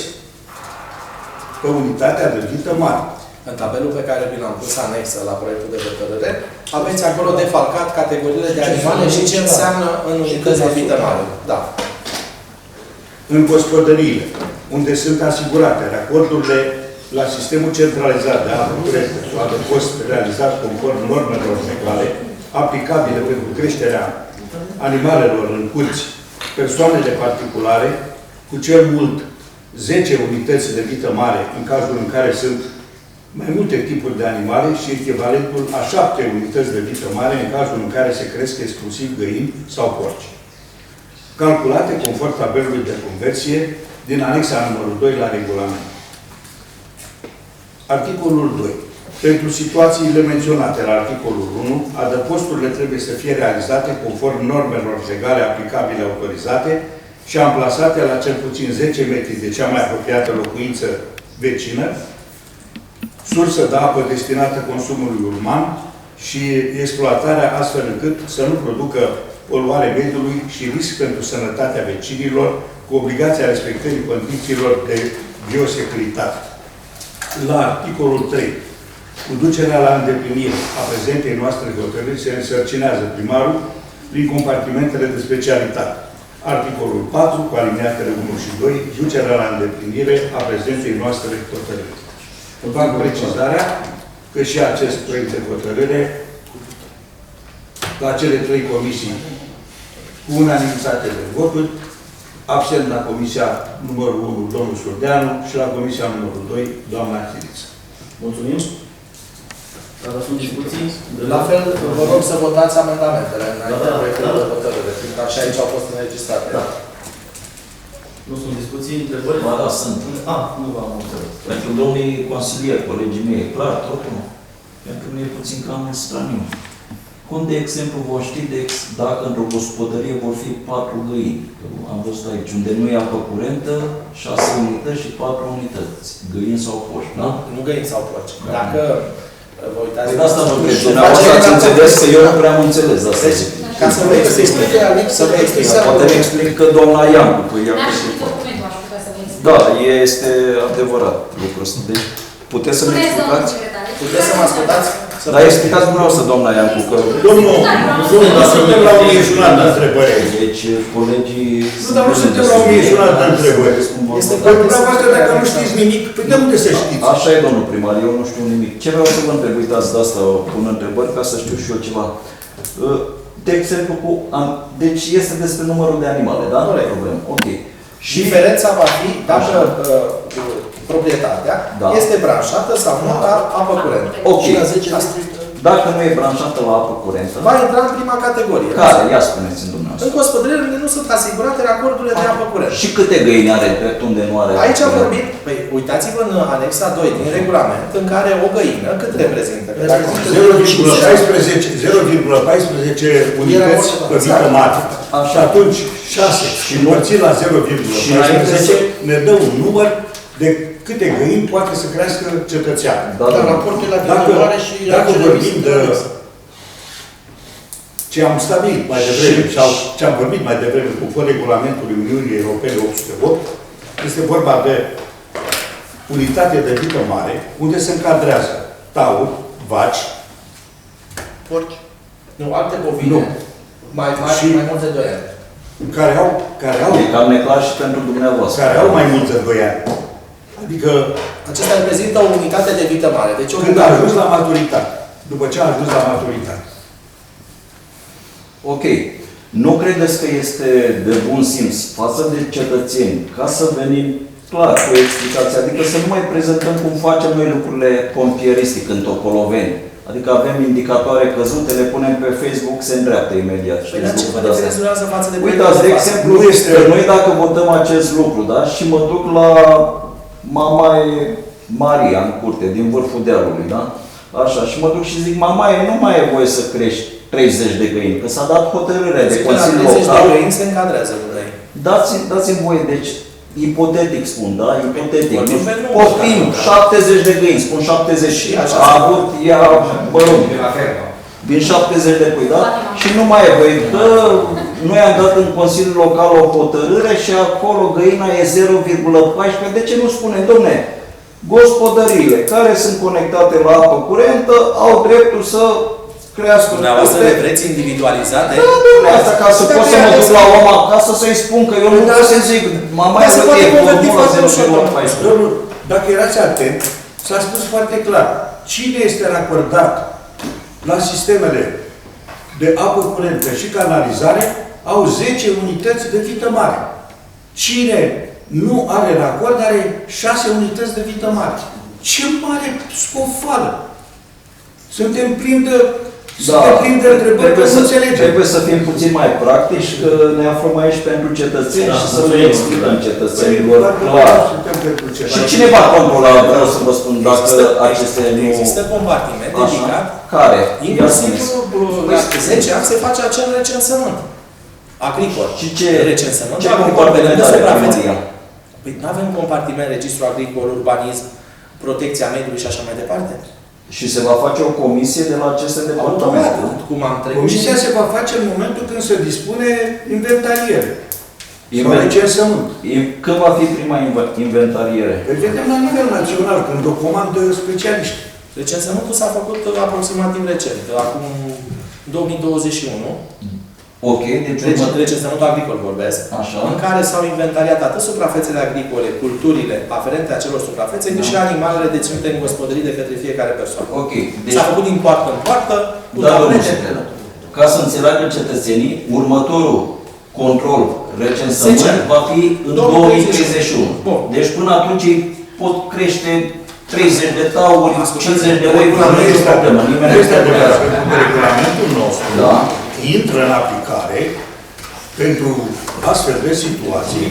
pe unitatea de vită mare. În tabelul pe care vi l-am pus anexă la proiectul de hotărâre, aveți acolo defalcat categoriile de animale și ce înseamnă în unități de vită mare. Da. În gospodăriile, unde sunt asigurate racordurile la sistemul centralizat de apă curentă sau adăpost realizat conform normelor legale aplicabile pentru creșterea animalelor în curți, persoanele particulare, cu cel mult 10 unități de vită mare, în cazul în care sunt mai multe tipuri de animale și echivalentul a 7 unități de vită mare, în cazul în care se cresc exclusiv găini sau porci. Calculate conform tabelului de conversie din anexa numărul 2 la regulament. Articolul 2. Pentru situațiile menționate la articolul 1, adăposturile trebuie să fie realizate conform normelor legale aplicabile autorizate și amplasate la cel puțin 10 metri de cea mai apropiată locuință vecină, sursă de apă destinată consumului uman și exploatarea astfel încât să nu producă poluare mediului și risc pentru sănătatea vecinilor, cu obligația respectării condițiilor de biosecuritate. La articolul 3, cu ducerea la îndeplinire a prezentei noastre hotărâri se însărcinează primarul prin compartimentele de specialitate. Articolul 4, cu alineatele 1 și 2, ducerea la îndeplinire a prezentei noastre hotărâri. Fac precizarea că și acest proiect de hotărâre la cele 3 comisii cu unanimitate de voturi, absent la comisia numărul 1, domnul Surdeanu, și la comisia numărul 2, doamna Chiriță. Mulțumim. Dacă sunt discuții? La fel, vă rog să votați amendamentele înaintea Da, proiectului da. de hotărâre, fiindcă așa aici au fost înregistrate. Da. Nu sunt discuții, întrebări? Ba da, sunt. Nu v-am înțeles. Pentru domnii consilieri, colegii mei, e clar, totul. Pentru mine e puțin cam straniu. Cum, de exemplu, vă știți dacă într-o gospodărie vor fi 4 găini? Am văzut aici, unde nu e apă curentă, 6 unități și 4 unități. Găini sau porci, da? Nu găini sau porci. Dacă vă uitați... Păi de asta vă cred. Dumneavoastră ați înțeles că eu nu prea am înțeles. Deci, ca să vă explice, să vă explice... Poate mi explică doamna Iancu. N-aș ști documentul, aș putea să vă explic. Da, este adevărat lucrul ăsta. Deci, puteți să-mi Spuneți, domnul explicați? secretar. Puteți să mă ascultați? Dar explicați dumneavoastră, doamna Iancu, că... Domnul, suntem la un ieșunat de întrebări. Deci, colegii... Nu, dar nu suntem la un ieșunat de întrebări. Este Păi, dumneavoastră, dacă nu știți nimic, păi de unde să știți? Așa e, domnul primar, eu nu știu nimic. Ce vreau să vă întreb, uitați, de asta pun întrebări, ca să știu și eu ceva. De exemplu, deci este despre numărul de animale, da? Nu e problemă. Ok. Și diferența va fi dacă proprietatea Da. este branșată sau nu la apă curentă. Ok. Și la 10 asta. Dacă nu e branșată la apă curentă, Va intra în prima categorie. care? Ia spuneți-mi dumneavoastră. În gospodăriile unde nu sunt asigurate racordurile de apă curentă. Și câte găini are pe unde nu are? Aici apă curentă? vorbim, păi uitați-vă în anexa 2 din regulament, în care o găină cât reprezintă? Că dacă 0,14 unități pe vită mare. Și atunci 6 și înmărțit la 0,14 ne dă un număr de câte găini poate să crească cetățeanul. Da, Dar da. raportul la Dacă viitoare și dacă vorbim de ce am stabilit mai devreme sau ce am vorbit mai devreme cu regulamentul Uniunii Europene 808, este vorba de unitate de vită mare, unde se încadrează tauri, vaci, porci. nu, alte bovine, Nu. mai mari, Și- mai mult de 2 ani. E cam neclar și pentru dumneavoastră. care au mai mult de 2 ani. Adică Acesta reprezintă o unitate de vită mare. Deci o când a ajuns la maturitate. După ce a ajuns la maturitate. Ok. Nu credeți că este de bun simț față de cetățeni, ca să venim clar cu o explicație, adică să nu mai prezentăm cum facem noi lucrurile pompieristic în Topoloveni. Adică avem indicatoare căzute, le punem pe Facebook, se îndreaptă imediat. Păi Știți la ce vă lucrul de astea? diferențiază față de Uitați, de proiectul exemplu, Nu este- că noi dacă votăm acest lucru, da, și mă duc la Mamaie Maria în curte, din vârful dealului, da? Așa, și mă duc și zic, Mamaie, nu mai e voie să crești 30 de găini, că s-a dat hotărârea de Consiliul de Local. găini se încadrează cu ei. Dați-mi voie, deci, ipotetic spun, da? Ipotetic. Vorbim pe număr, Poftim, da. 70 de găini, spun 70 și Așa a se avut, ea, din 70 de pui, da? Și nu mai e voie, că noi am dat în Consiliul Local o hotărâre și acolo găina e 0,14. De ce nu spunem, domne, gospodăriile care sunt conectate la apă curentă au dreptul să crească. Dumneavoastră le vreți individualizate? Da, domne, asta ca să pot să mă duc la om acasă să-i spun că eu nu vreau să zic, mama Dar e se poate hârtie, converti formula foarte ușor, 0,14. Domnul, dacă erați atent, s-a spus foarte clar. Cine este racordat la sistemele de apă curentă și canalizare au 10 unități de vită mare. Cine nu are racord are 6 unități de vită mare. Ce mare scofală! Suntem plini de Se deprinde întrebări că nu înțelegem. Trebuie să fim puțin mai practici, că ne aflăm aici pentru cetățeni și să le explicăm cetățenilor clar. Și cine va controla, vreau să vă spun, dacă aceste nu... Există compartiment Așa. dedicat. Care? Inclusiv la 10 ani se face acel recensământ agricol. Și ce recensământ ce agricol pe compartiment lângă are suprafețe. primăria? Păi nu avem compartiment, registru agricol, urbanism, protecția mediului și așa mai departe. Și se va face o comisie de la aceste departamente. Automat, cum am trecut. Comisia se va face în momentul când se dispune inventariere. Sau Inven- recensământ. Când va fi prima inventariere? Îl vedem la nivel național, când o comandă specialiști. Recensământul s-a făcut aproximativ recent, acum 2021. Ok, deci Recensământul agricol vorbesc. Așa. În care s-au inventariat atât suprafețele agricole, culturile aferente acelor suprafețe, cât și animalele deținute în gospodării de către fiecare persoană. Ok, deci, S-a făcut din poartă în poartă, cu da, domnule tablete. secretar, ca să înțeleagă cetățenii, următorul control, recensământ, 10 ani. va fi în 2031. Bun. Deci până atunci ei pot crește 30 de tauri, 50 de oi, Nu nu e este problemă, nimeni nu nu este este adevărat, pentru că regulamentul nostru Da. intră în aplicare pentru astfel de situații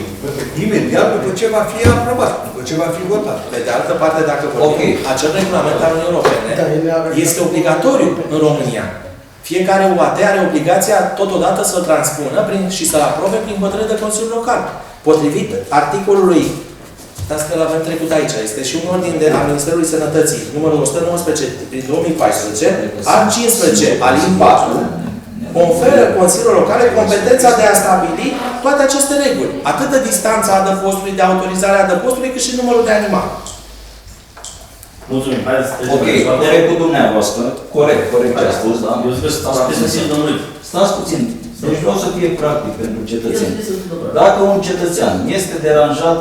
imediat după ce va fi aprobat, după ce va fi votat. Pe de altă parte, dacă vorbim, acel regulament al Uniunii Europene este obligatoriu în România. Fiecare UAT are obligația totodată să-l transpună și să-l aprobe prin hotărâre de Consiliul Local. Potrivit articolului, dați că l-avem trecut aici, este și un ordin al Ministerului Sănătății, numărul 119 din 2014, al 15, alin 4, conferă Consiliul Local competența de a stabili toate aceste reguli. Atât de distanța adăpostului, de autorizarea adăpostului, cât și numărul de animale. Mulțumim. Hai să trecem Ok, mai departe. direct cu dumneavoastră. Corect ce a spus, da? Eu zic că stați domnului. Stați puțin. Deci vreau să fie practic pentru cetățeni. Este întâmplă. Dacă un cetățean este deranjat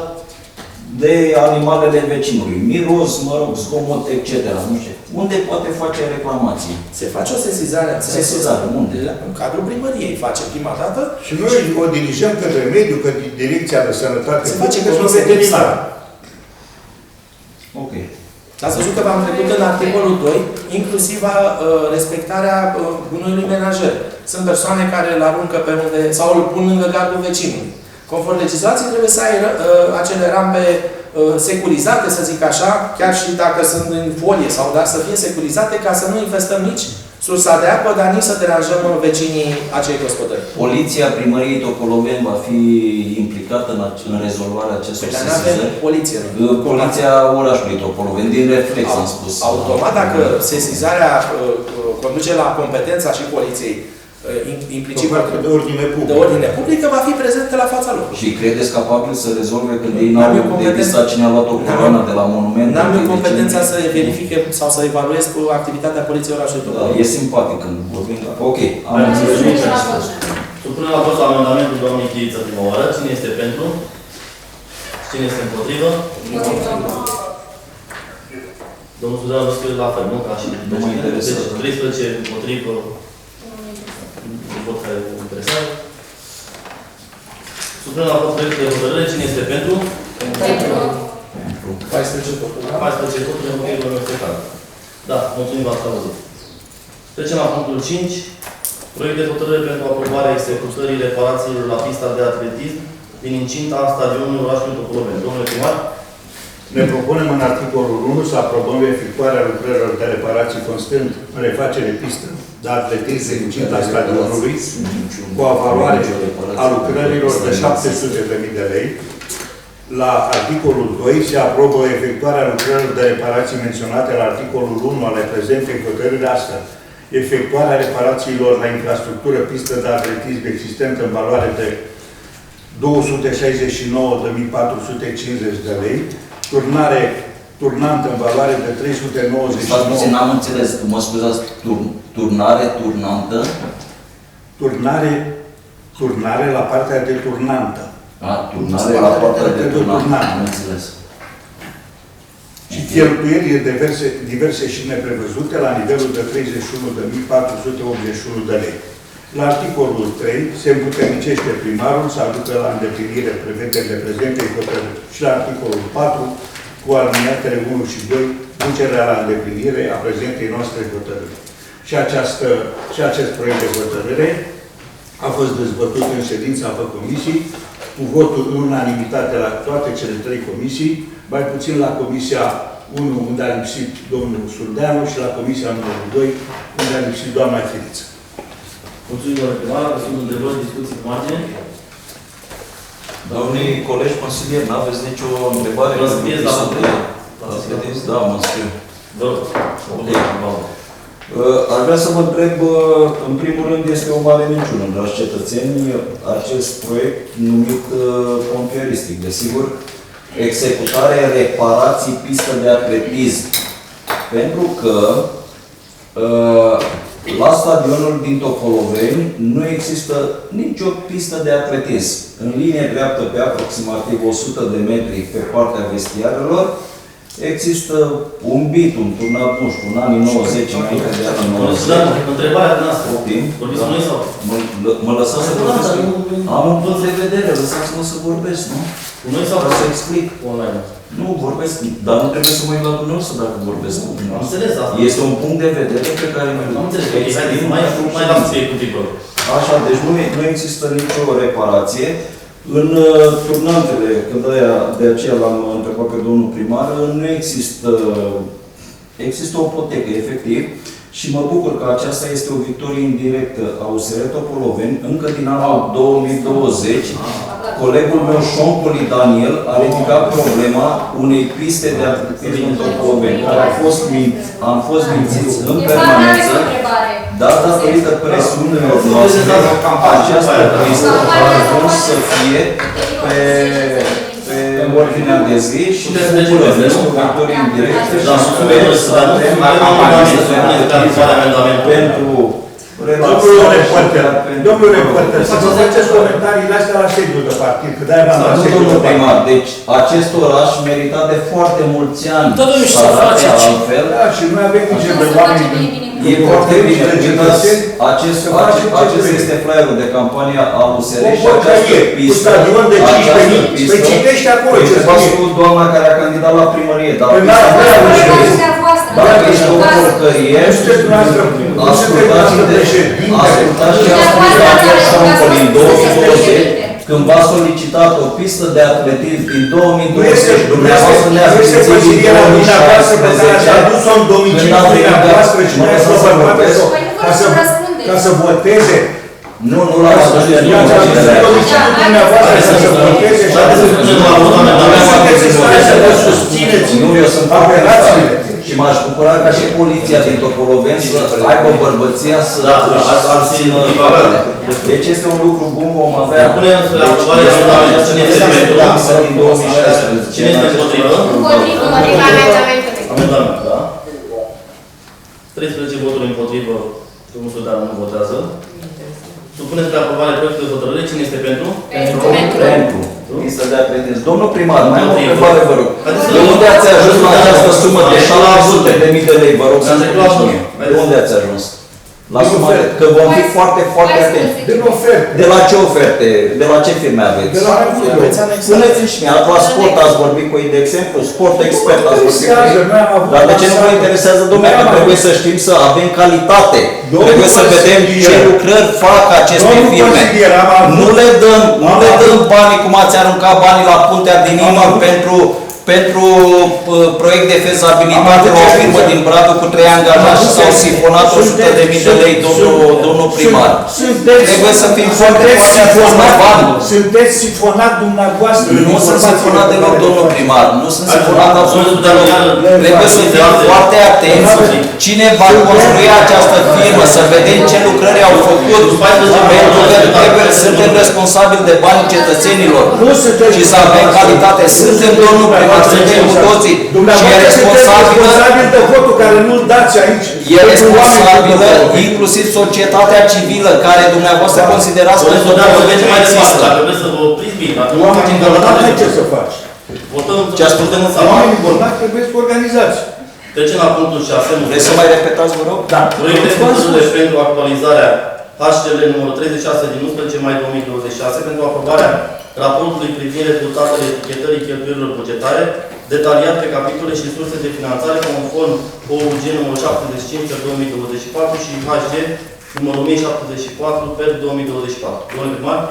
de animalele vecinului, miros, mă rog, zgomot, etc., nu știu, unde poate face reclamație? Se face o sesizare în sensul Sesizare, unde? în cadrul primăriei face prima dată. Și noi o dirijăm către mediu, către Direcția de Sănătate. Se face către comisie veterinar. Ok. Ați văzut că v-am trecut în articolul 2, inclusiv respectarea gunoiului menajer. Sunt persoane care îl aruncă pe unde, sau îl pun lângă gardul vecinului. Conform legislației, trebuie să ai acele rampe securizate, să zic așa, chiar și dacă sunt în folie sau dar să fie securizate, ca să nu infestăm nici sursa de apă, dar nici să deranjăm vecinii acei gospodări. Poliția primăriei Topoloveni va fi implicată în rezolvarea acestor Dar nu avem sesizări? poliție. Poliția orașului Topoloveni, din reflex am spus. Automat, dacă sesizarea conduce la competența și poliției implicit De ordine publică. de ordine publică, va fi prezentă la fața locului. Și credeți capabil să rezolve când ei N-am eu n-au competență. depistat cine a luat o coloană de la monument? N-am eu competența să verifice sau să evaluez cu activitatea poliției orașului Da, Topoloveni. e simpatic când vorbim. Ok, am Hai, înțeles. mulțumim. Supunem la vot amendamentul doamnei Chiriță prima oară. Cine este pentru? Cine este împotrivă? Domnul Suzean vă scrie la fel, nu? Ca și Nu mă interesează. Deci 13 împotrivă. Vot care vă interesează. Supunem la vot proiectul de hotărâre. Cine este pentru? 14 voturi. 14 voturi împotrivă, nu este clar. Da, mulțumim, v-ați auzit. Trecem la punctul 5. Proiect de hotărâre pentru aprobarea executării reparațiilor la pista de atletism din incinta stadionului orașului Topoloveni. Domnule primar, Ne propunem în articolul 1 să aprobăm efectuarea lucrărilor de reparații constând în refacere pistă de atletism din incinta stadionului cu o valoare a lucrărilor de 700.000 de lei. La articolul 2 se aprobă efectuarea lucrărilor de reparații menționate la articolul 1 ale prezentei hotărâri astfel. Efectuarea reparațiilor la infrastructură pistă de atletism existentă în valoare de 269.450 de lei, turnare turnantă în valoare de 399. Stați puțin, n-am înțeles. Mă scuzați, turnare turnantă? Turnare la partea de turnantă. Turnare la partea de turnantă. Am înțeles. Și cheltuielile diverse și neprevăzute la nivelul de 31.481 de lei. La articolul 3 se împuternicește primarul să aducă la îndeplinire prevederile prezentei hotărâri. Și la articolul 4, cu aliniatele 1 și 2, ducerea la îndeplinire a prezentei noastre hotărâri. și acest proiect de hotărâre a fost dezbătut în ședința comisii, cu votul în unanimitate la toate cele 3 comisii, mai puțin la Comisia 1, unde a lipsit domnul Surdeanu, și la Comisia numărul 2, unde a lipsit doamna Chiriță. Mulțumim, domnule primar. Că sunt întrebări, discuții cu margine. Domnii colegi consilieri, n-aveți nicio întrebare? Vă scrieți la hotărâre? Da, mă scriu. Vă rog. Ok. Aș vrea să vă întreb, în primul rând, este o mare minciună, dragi cetățeni, acest proiect numit pompieristic, desigur, executare, reparații, pistă de atletism. Pentru că la stadionul din Topoloveni nu există nicio pistă de atletism. În linie dreaptă, pe aproximativ 100 de metri pe partea vestiarelor, există un bit, un turnat, nu știu, în anii 90, înainte de anii 90. Întrebarea noastră. Optim. Vorbiți cu noi sau? Mă lăsați să vorbesc? Am un punct de vedere, lăsați-mă să vorbesc, nu? Cu noi sau? Vreau să explic. Online. Nu, vorbesc, dar nu trebuie să mă uit la dumneavoastră dacă vorbesc cu Am dumneavoastră. înțeles asta. Este un punct de vedere pe care mi-l Am înțeles. Ok, haideți, mai las să cu tipul. Așa, deci nu există nicio reparație. În turnantele, când de aceea l-am întrebat pe domnul primar, nu există o potecă, efectiv, și mă bucur că aceasta este o victorie indirectă a USR Topoloveni. Încă din anul 2020, colegul meu, Șoncoli Daniel, a ridicat problema unei piste de atletism în Topoloveni, care am fost mințiți în permanență. Dar datorită presiunilor noastre, această pistă a ajuns să fie pe ordinea de zi și ne bucurăm. Este o victorie indirectă și sper să avem pentru Domnule reporter, să vă faceți comentariile astea la sediul de partid, că de-aia v-am dat sediul de partid. Deci, acest oraș merita de foarte mulți ani Totuși, să arate altfel. Da, și noi avem grijă de oameni. E foarte bine. Acesta este flyerul de campanie a USR și această pistă. Stadion de 15.000. Păi citește acolo ce scrie. Doamna care a candidat la primărie, dar dacă ești o porcărie, ascultați ce a spus Daniel Șoncoli în 2020, când v-a solicitat o pistă de atletism din 2020, dumneavoastră ne-ați mințit din 2016, când a venit ca să voteze. Nu l-am adus de nu, eu sunt și m-aș bucura ca și poliția din Topoloveni să aibă bărbăția să țină. Deci este un lucru bun, vom avea. Cine este împotrivă? Împotrivă Amendament, da? 13 voturi împotrivă, domnul Sudan nu votează. Supuneți pe aprobare proiectul de hotărâre. Cine este pentru? Pentru. Lista de atletism. Domnul primar, mai am o întrebare, vă rog. De unde ați ajuns la această sumă de 700.000 de lei? Vă rog să spuneți mie. De unde ați ajuns? La suma de... Că vom fi foarte, foarte atenți. Din oferte. De la ce oferte? De la ce firme aveți? De la Spuneți-mi și mie, la sport ați vorbit cu ei, de exemplu, sport expert ați vorbit cu ei. Dar de ce nu vă interesează, domnule, că trebuie să știm să avem calitate. Trebuie să vedem ce lucrări fac aceste firme. Nu le dăm banii cum ați aruncat banii la puntea din Imăr pentru proiect de fezabilitate la o firmă din Bradu cu 3 angajați și s-au sifonat 100.000 de lei, domnul primar. Trebuie să fim foarte atenți la bani. Sunteți sifonat dumneavoastră. Nu sunt sifonat deloc, domnul primar. Nu sunt sifonat absolut deloc. Trebuie să fim foarte atenți cine va construi această firmă, să vedem ce lucrări au făcut, pentru că suntem responsabili de banii cetățenilor și să avem calitate. Suntem, domnul primar, suntem cu toții și e responsabilă, de votul care nu-l dați aici. e responsabilă inclusiv societatea civilă, care dumneavoastră considerați că mergem mai departe. Dacă vreți să vă opriți bine, dacă nu facem Oamenii ce să faci? votăm Ce a spus domnul primar? Oamenii bolnavi trebuie să organizați. Trecem la punctul 6. Vreți să mai repetați, vă rog? Da. Proiect de hotărâre pentru actualizarea HCL numărul 36 din 11 mai 2026 pentru aprobarea raportului privind rezultatele etichetării cheltuielilor bugetare detaliat pe capitole și surse de finanțare conform OUG numărul 75 pe 2024 și HG numărul 1074 pe 2024. Domnule primar?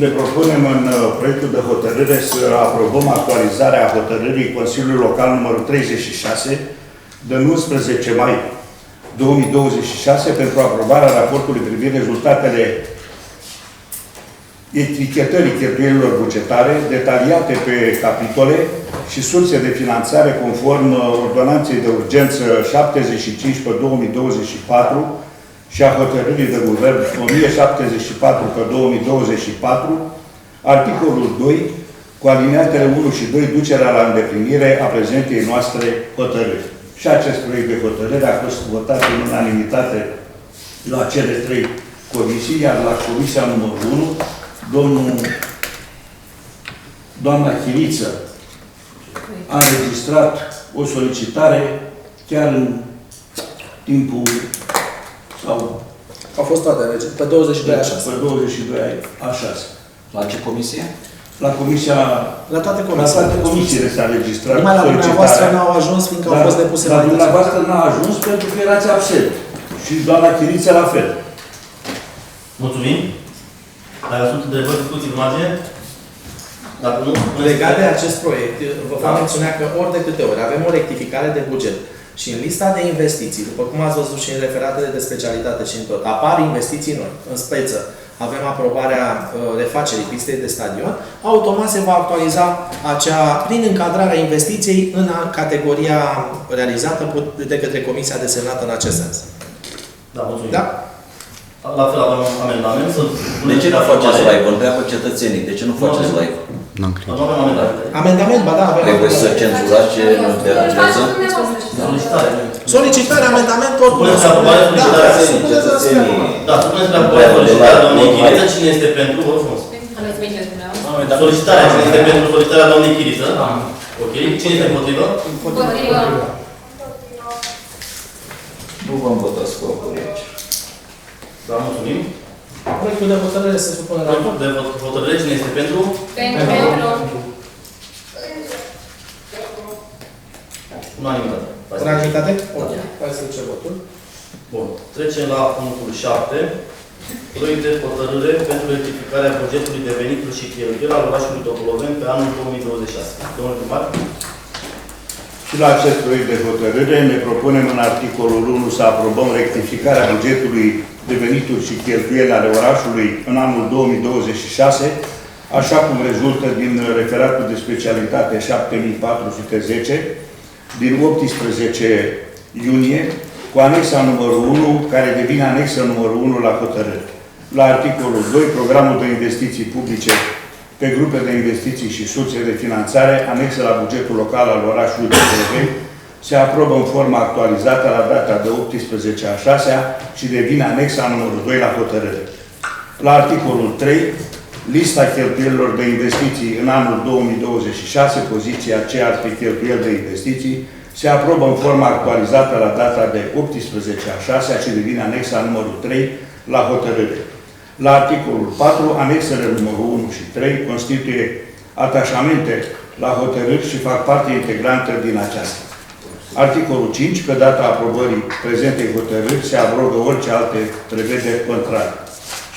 Ne propunem în proiectul de hotărâre să aprobăm actualizarea hotărârii Consiliului Local numărul 36 de 11 mai 2026 pentru aprobarea raportului privind rezultatele etichetării cheltuielilor bugetare detaliate pe capitole și surse de finanțare conform ordonanței de urgență 75 pe 2024 și a hotărârii de guvern 1074 pe 2024, articolul 2, cu alineatele 1 și 2, ducerea la îndeplinire a prezentei noastre hotărâri. Și acest proiect de hotărâre a fost votat în unanimitate la cele 3 comisii, iar la comisia numărul 1, doamna Chiriță a înregistrat o solicitare chiar în timpul sau Au fost toate, pe 22 a 6. pe 22 a 6. La ce comisie? La comisia, La toate la comisiile. toate comisiile s-a registrat Numai la dumneavoastră solicitarea. n-au ajuns, fiindcă au Dar fost depuse la mai dumneavoastră n-a ajuns pentru că erați absent. Și doamna Chiriță la fel. Mulțumim. Dacă sunt întrebări, discuții pe margine? Dacă nu, Legat de acest proiect, vă fac menționa că ori de câte ori avem o rectificare de buget și în lista de investiții, după cum ați văzut și în referatele de specialitate și în tot, apar investiții noi. În speță, avem aprobarea refacerii pistei de stadion, automat se va actualiza acea, prin încadrarea investiției în categoria realizată de către Comisia desemnată în acest sens. Da, mulțumim. Da? La fel avem amendament. De ce nu faceți live? Întreabă cetățenii. De ce nu faceți live? Nu avem amendament. Amendament, ba da, avem. Trebuie să cenzurați ce nu deranjează? Solicitare. Solicitare, amendament, oricum. Puneți la aprobare solicitarea. Cetățenii. Da, puneți la aprobare solicitarea doamnei Chiriță. Cine este pentru? Vă rog frumos. Aveți bine spuneam. Solicitarea. Cine este pentru solicitarea doamnei Chiriță? Ok. Cine este împotrivă? Împotriva. Nu vom votați cu aici. Da, mulțumim. Proiectul de hotărâre se supune la vot. De hotărâre. Cine este pentru? Pentru. Unanimitate. Unanimitate? Ok. Hai să duce votul. Bun. Trecem la punctul 7. Proiect de hotărâre pentru rectificarea bugetului de venituri și cheltuieli al orașului Topoloveni pe anul 2026. Domnul primar? Și la acest proiect de hotărâre ne propunem în articolul 1 să aprobăm rectificarea bugetului de venituri și cheltuieli ale orașului în anul 2026, așa cum rezultă din referatul de specialitate 7410 din 18 iunie, cu anexa numărul 1, care devine anexa numărul 1 la hotărâre. La articolul 2, programul de investiții publice pe grupe de investiții și surse de finanțare, anexă la bugetul local al orașului Topoloveni, se aprobă în forma actualizată la data de 18 a 6-a și devine anexa numărul 2 la hotărâre. La articolul 3, lista cheltuielilor de investiții în anul 2026, poziția aceea pe cheltuieli de investiții, se aprobă în forma actualizată la data de 18 a 6-a și devine anexa numărul 3 la hotărâre. La articolul 4, anexele numărul 1 și 3 constituie atașamente la hotărâri și fac parte integrantă din aceasta. Articolul 5, pe data aprobării prezentei hotărâri, se abrogă orice alte prevederi contrare.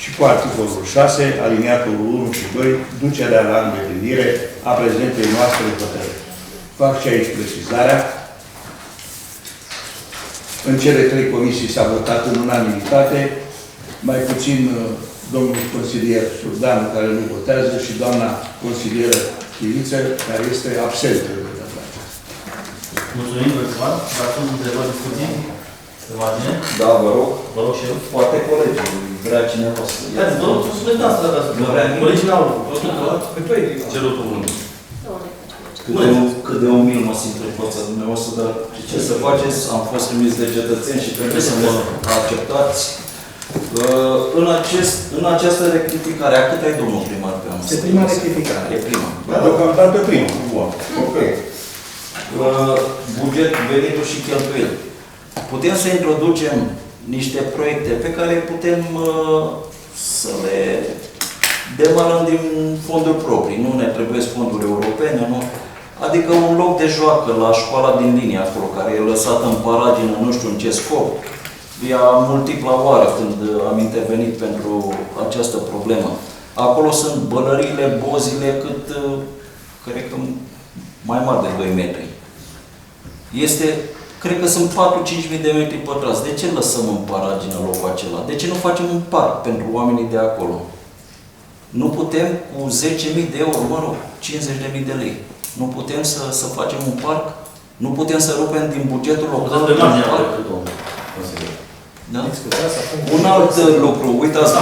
Și cu articolul 6, aliniatul 1 și 2, ducerea la îndeplinire a prezentei noastre hotărâri. Fac și aici precizarea. În cele 3 comisii s-a votat în unanimitate, mai puțin domnul consilier Surdan, care nu votează, și doamna consilieră Chiriță, care este absentă de data aceasta. Mulțumim, Vărțman. Dacă sunt întrebări, discuții, pe margine. Da, vă rog. Vă rog și eu. Poate colegii, vrea cineva să ia. Ia-ți, vă rog, spuneți asta dacă Nu vrea nimeni. colegii n-au cerut cuvântul. Cât de umil mă simt în fața dumneavoastră, dar ce să faceți? Am fost primiți de cetățeni și trebuie să mă acceptați. În această rectificare, a cât ai, domnul primar? Este prima rectificare. E prima. Deocamdată prima. Bun. Ok. Buget, venituri și cheltuieli. Putem să introducem niște proiecte pe care putem să le demarăm din fonduri proprii, nu ne trebuie fonduri europene, nu. Adică un loc de joacă la școala din linie acolo, care e lăsat în paragină, nu știu în ce scop, e a multipla oară când am intervenit pentru această problemă. Acolo sunt bălăriile, bozile, cât, cred că mai mari de 2 metri. Cred că sunt 4-5 mii de metri pătrați. De ce lăsăm în paragină locul acela? De ce nu facem un parc pentru oamenii de acolo? Nu putem cu 10.000 de euro, mă rog, 50.000 de lei. Nu putem să facem un parc? Nu putem să rupem din bugetul local Pe un marginea parc? proiectului, domnul consilier. Da? Un alt lucru, uitați,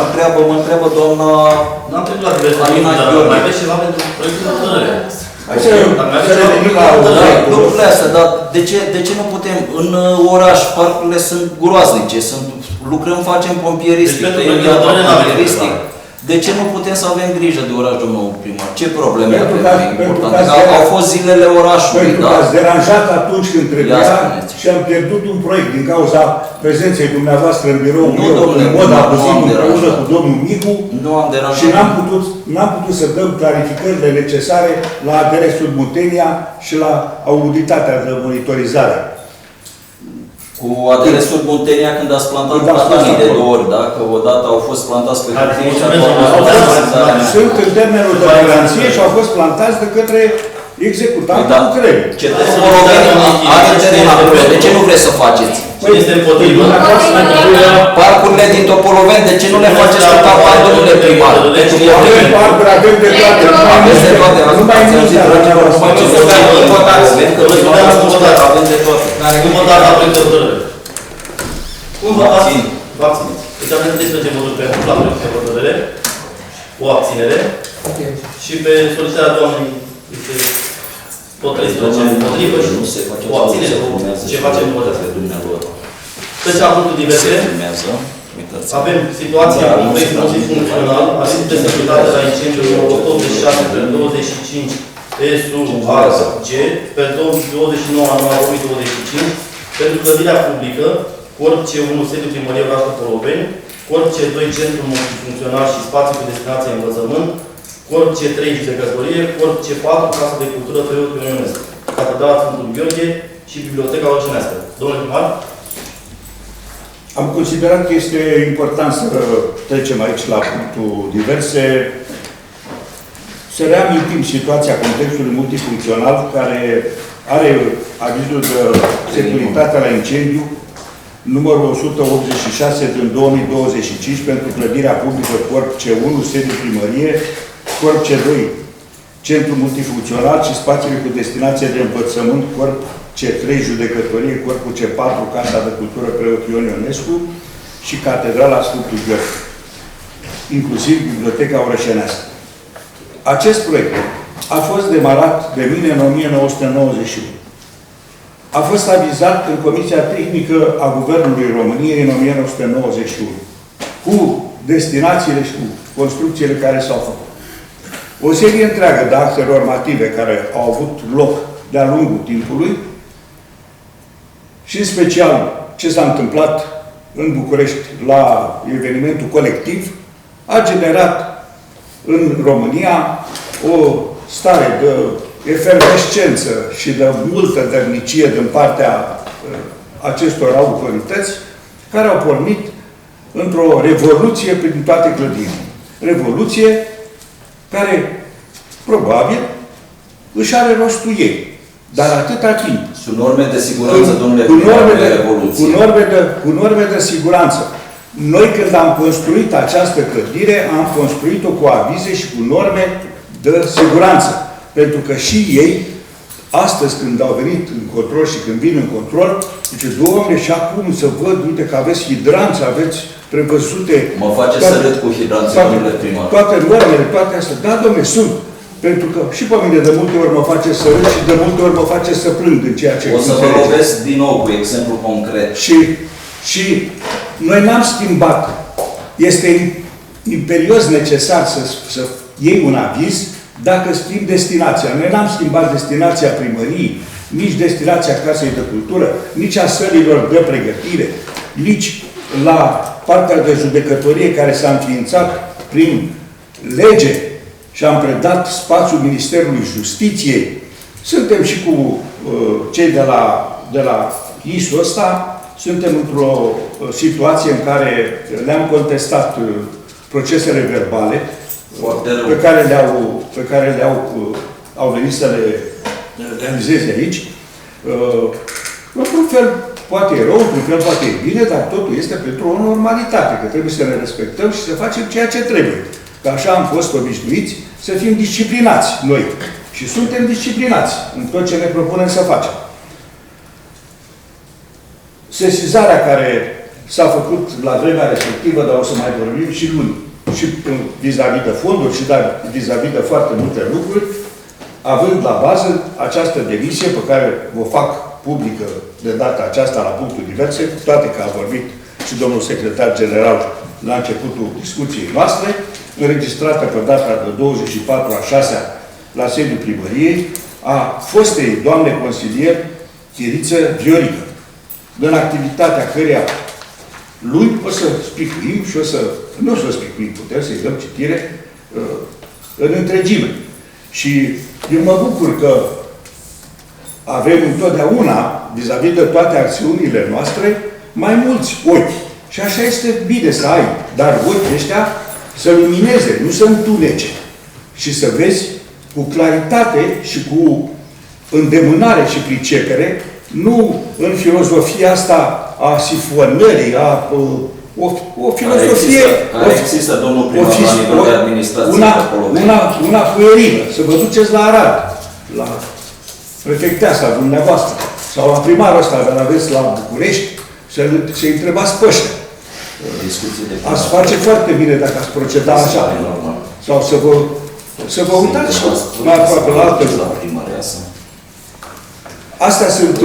mă întreabă doamna N-am trecut la diverse Alina lucruri, dar Gheorghe. mai aveți ceva pentru proiectul de hotărâre? Hai să revenim la Da, lucrurile astea, dar de ce nu putem? În oraș, parcurile sunt groaznice, lucrăm, facem pompieristic, Deci, tăiem pentru iarba că pompieristic. De ce nu putem să avem grijă de oraș, domnul primar? Ce probleme Pentru avem că- pentru importante? că Au fost zilele orașului, Pentru că da? ați deranjat atunci când trebuia Ia spuneți. și am pierdut un proiect din cauza prezenței dumneavoastră în birou Nu, domnule, în mod nu abuziv am împreună deranjat. cu domnul Micu Nu am deranjat. și n-am putut să dăm clarificările necesare la adresul Muntenia și la auditatea de monitorizare. Cu adresul Muntenia când ați plantat Când ați platanii fost de acolo. 2 ori, da? Că odată au fost plantați pe hârtie și mulțumesc, apoi domnule. au fost plantați. Sunt în termenul de garanție și au fost plantați de către executantul Da. lucrării. Cetățenul Moloveni are teren acolo. De ce nu vreți să faceți? Cine este împotrivă? Parcurile din Topoloveni, de ce nu le faceți cu campani, domnule primar? Pentru că Avem parcuri, avem de toate. aveți de toate, Nu mai ați auzit, dragilor, nu mai ce să avem de toate. Avem că dumneavoastră a spus că avem de toate. Cum votați la proiectul de hotărâre? Cum votați? Abțin. Vă abțineți. Deci avem 12 voturi pentru la proiectul de hotărâre, o abținere și pe solicitarea doamnei este tot 13 împotrivă și Nu se face o abținere. Ce facem nu votează. pe dumnealor. Trecem la punctul diverse. Urmează. Uitați. Avem situația cu proiectul multifuncțional, asistent de securitate la incendiu numărul 86 pe 25 SU-AG pe 29 ianuarie 2025 pentru clădirea publică, Corp C1, sediu primăriei oraș Topoloveni, Corp C2, centru multifuncțional și spațiu cu destinație învățământ, Corp C3, judecătorie, Corp C4, casă de cultură, preotul Ionescu, Catedrala Sfântul Gheorghe și Biblioteca Orșinească. Domnule primar? Am considerat că este important să trecem aici la punctul diverse, să reamintim situația contextului multifuncțional care are avizul de securitate la incendiu numărul 186 din 2025 pentru clădirea publică Corp C1, sediu primărie, Corp C2, centru multifuncțional și spațiile cu destinație de învățământ, Corp C3, judecătorie, Corpul C4, Casa de Cultură Preot Ion Ionescu și Catedrala Sfântul Gheorghe, inclusiv Biblioteca Orășenească. Acest proiect a fost demarat de mine în 1991. A fost avizat în Comisia Tehnică a Guvernului României în 1991, cu destinațiile și cu construcțiile care s-au făcut. O serie întreagă de acte normative care au avut loc de-a lungul timpului și în special ce s-a întâmplat în București la evenimentul colectiv a generat în România o stare de efervescență și de multă dărnicie din partea acestor autorități care au pornit într-o revoluție prin toate clădirile. Revoluție care probabil își are rostul ei. Dar atâta timp. Sunt norme de siguranță, domnule cu norme primar, de revoluție. cu norme de siguranță. Noi când am construit această clădire, am construit-o cu avize și cu norme de siguranță. Pentru că și ei, astăzi când au venit în control și când vin în control, zice, Doamne, și acum să văd, uite că aveți hidranță, aveți prevăzute... Mă face să râd cu hidranțe, domnule primar. Toate normele, toate astea. Da, domnule, sunt. Pentru că și pe mine de multe ori mă face să râd și de multe ori mă face să plâng în ceea ce O să vă lovesc din nou cu exemplu concret. Și noi n-am schimbat. Este imperios necesar să iei un aviz dacă schimbi destinația. Noi n-am schimbat destinația primăriei, nici destinația Casei de Cultură, nici a sălilor de pregătire, nici la partea de judecătorie care s-a înființat prin lege și am predat spațiul Ministerului Justiției. Suntem și cu cei de la ISU ăsta, suntem într-o situație în care le-am contestat procesele verbale pe care au venit să le realizeze aici. Într-un fel poate e rău, într-un fel poate e bine, dar totul este pentru o normalitate, că trebuie să ne respectăm și să facem ceea ce trebuie. Că așa am fost obișnuiți să fim disciplinați noi. Și suntem disciplinați în tot ce ne propunem să facem. Sesizarea care s-a făcut la vremea respectivă, dar o să mai vorbim și luni, și vis-a-vis de fonduri și vis-a-vis de foarte multe lucruri, având la bază această demisie pe care o fac publică de data aceasta la punctul diverse, toate că a vorbit și domnul secretar general la începutul discuției noastre, înregistrată pe data de 24/6 la sediul primăriei, a fostei doamne consilier Chiriță Viorică, în activitatea căreia lui o să spicuim și nu o să spicuim, putem să-i dăm citire în întregime. Și eu mă bucur că avem întotdeauna, vis-a-vis de toate acțiunile noastre, mai mulți ochi. Și așa este bine să ai, dar ochii ăștia să lumineze, nu să întunece. Și să vezi cu claritate și cu îndemânare și pricepere, nu în filozofia asta a sifonării, o filozofie... Care există, domnul primar, la nivel de administrație una puerilă. Să vă duceți la Arad, la prefecteasa dumneavoastră, sau la primarul ăsta, care aveți la București, să-i întrebați pe ăștia. Ați face foarte bine dacă ați proceda așa. Sau să vă uitați mai aproape la alte lucruri. Astea sunt...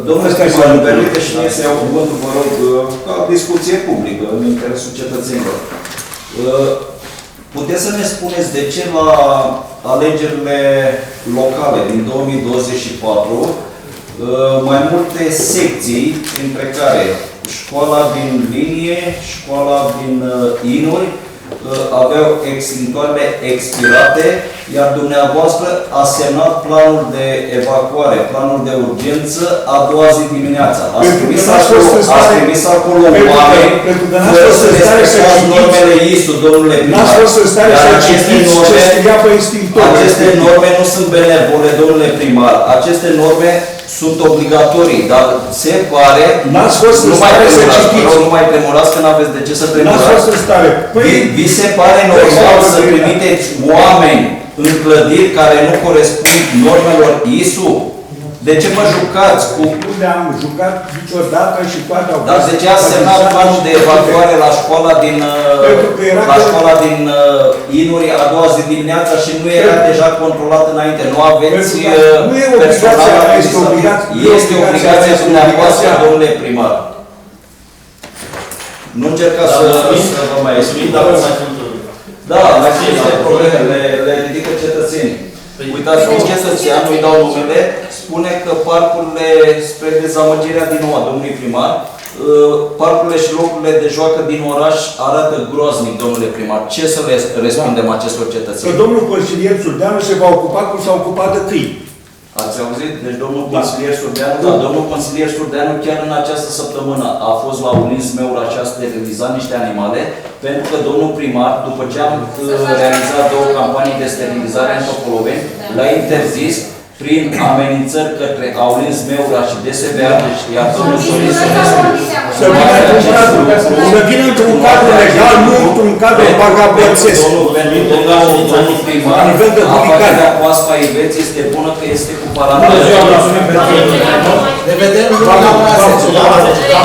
Domnule primar, îmi permite și mie să iau cuvântul, vă rog, ca discuție publică, în interesul cetățenilor. Puteți să ne spuneți de ce la alegerile locale din 2024 mai multe secții, între care școala din linie, școala din Inuri, aveau extintoarele expirate, iar dumneavoastră a semnat planul de evacuare, planul de urgență a doua zi dimineața. Ați trimis acolo oameni fără să respectați normele ISU, domnule primar. Aceste norme nu sunt benevole, domnule primar. Aceste norme sunt obligatorii, dar se pare, nu mai tremurați că n-aveți de ce să tremurați. Vi se pare normal să trimiteți oameni în clădiri care nu corespund normelor ISU? De ce mă jucați cu... Nu ne-am jucat niciodată și toate au... Dar de ce ați semnat planul de evacuare la școala din Inuri a doua zi dimineața și nu era deja controlat înainte? Nu aveți personal administrativ? Este obligația dumneavoastră, domnule primar. Nu încercați să vă mai explic, dar da, mai sunt niște probleme, le ridică cetățenii. Uitați, un cetățean, nu-i dau numele, spune că parcurile, spre dezamăgirea din nou a domnului primar, parcurile și locurile de joacă din oraș arată groaznic, domnule primar. Ce să le răspundem acestor cetățeni? Că domnul consilier Surdeanu se va ocupa cum s-a ocupat de câini. Ați auzit? Deci domnul consilier Surdeanu, da, domnul consilier Surdeanu chiar în această săptămână a fost la Ulins Meura și a sterilizat niște animale, pentru că domnul primar, după ce am realizat două campanii de sterilizare în Topoloveni, l-a interzis prin amenințări către Aulins Meura și DSBA, iar domnul Sorin să vină într-un cadru legal, nu într-un cadru vagabonțesc. Domnul primar, afacerea Coaspa Iveți este bună că este cu parametri. Ne vedem la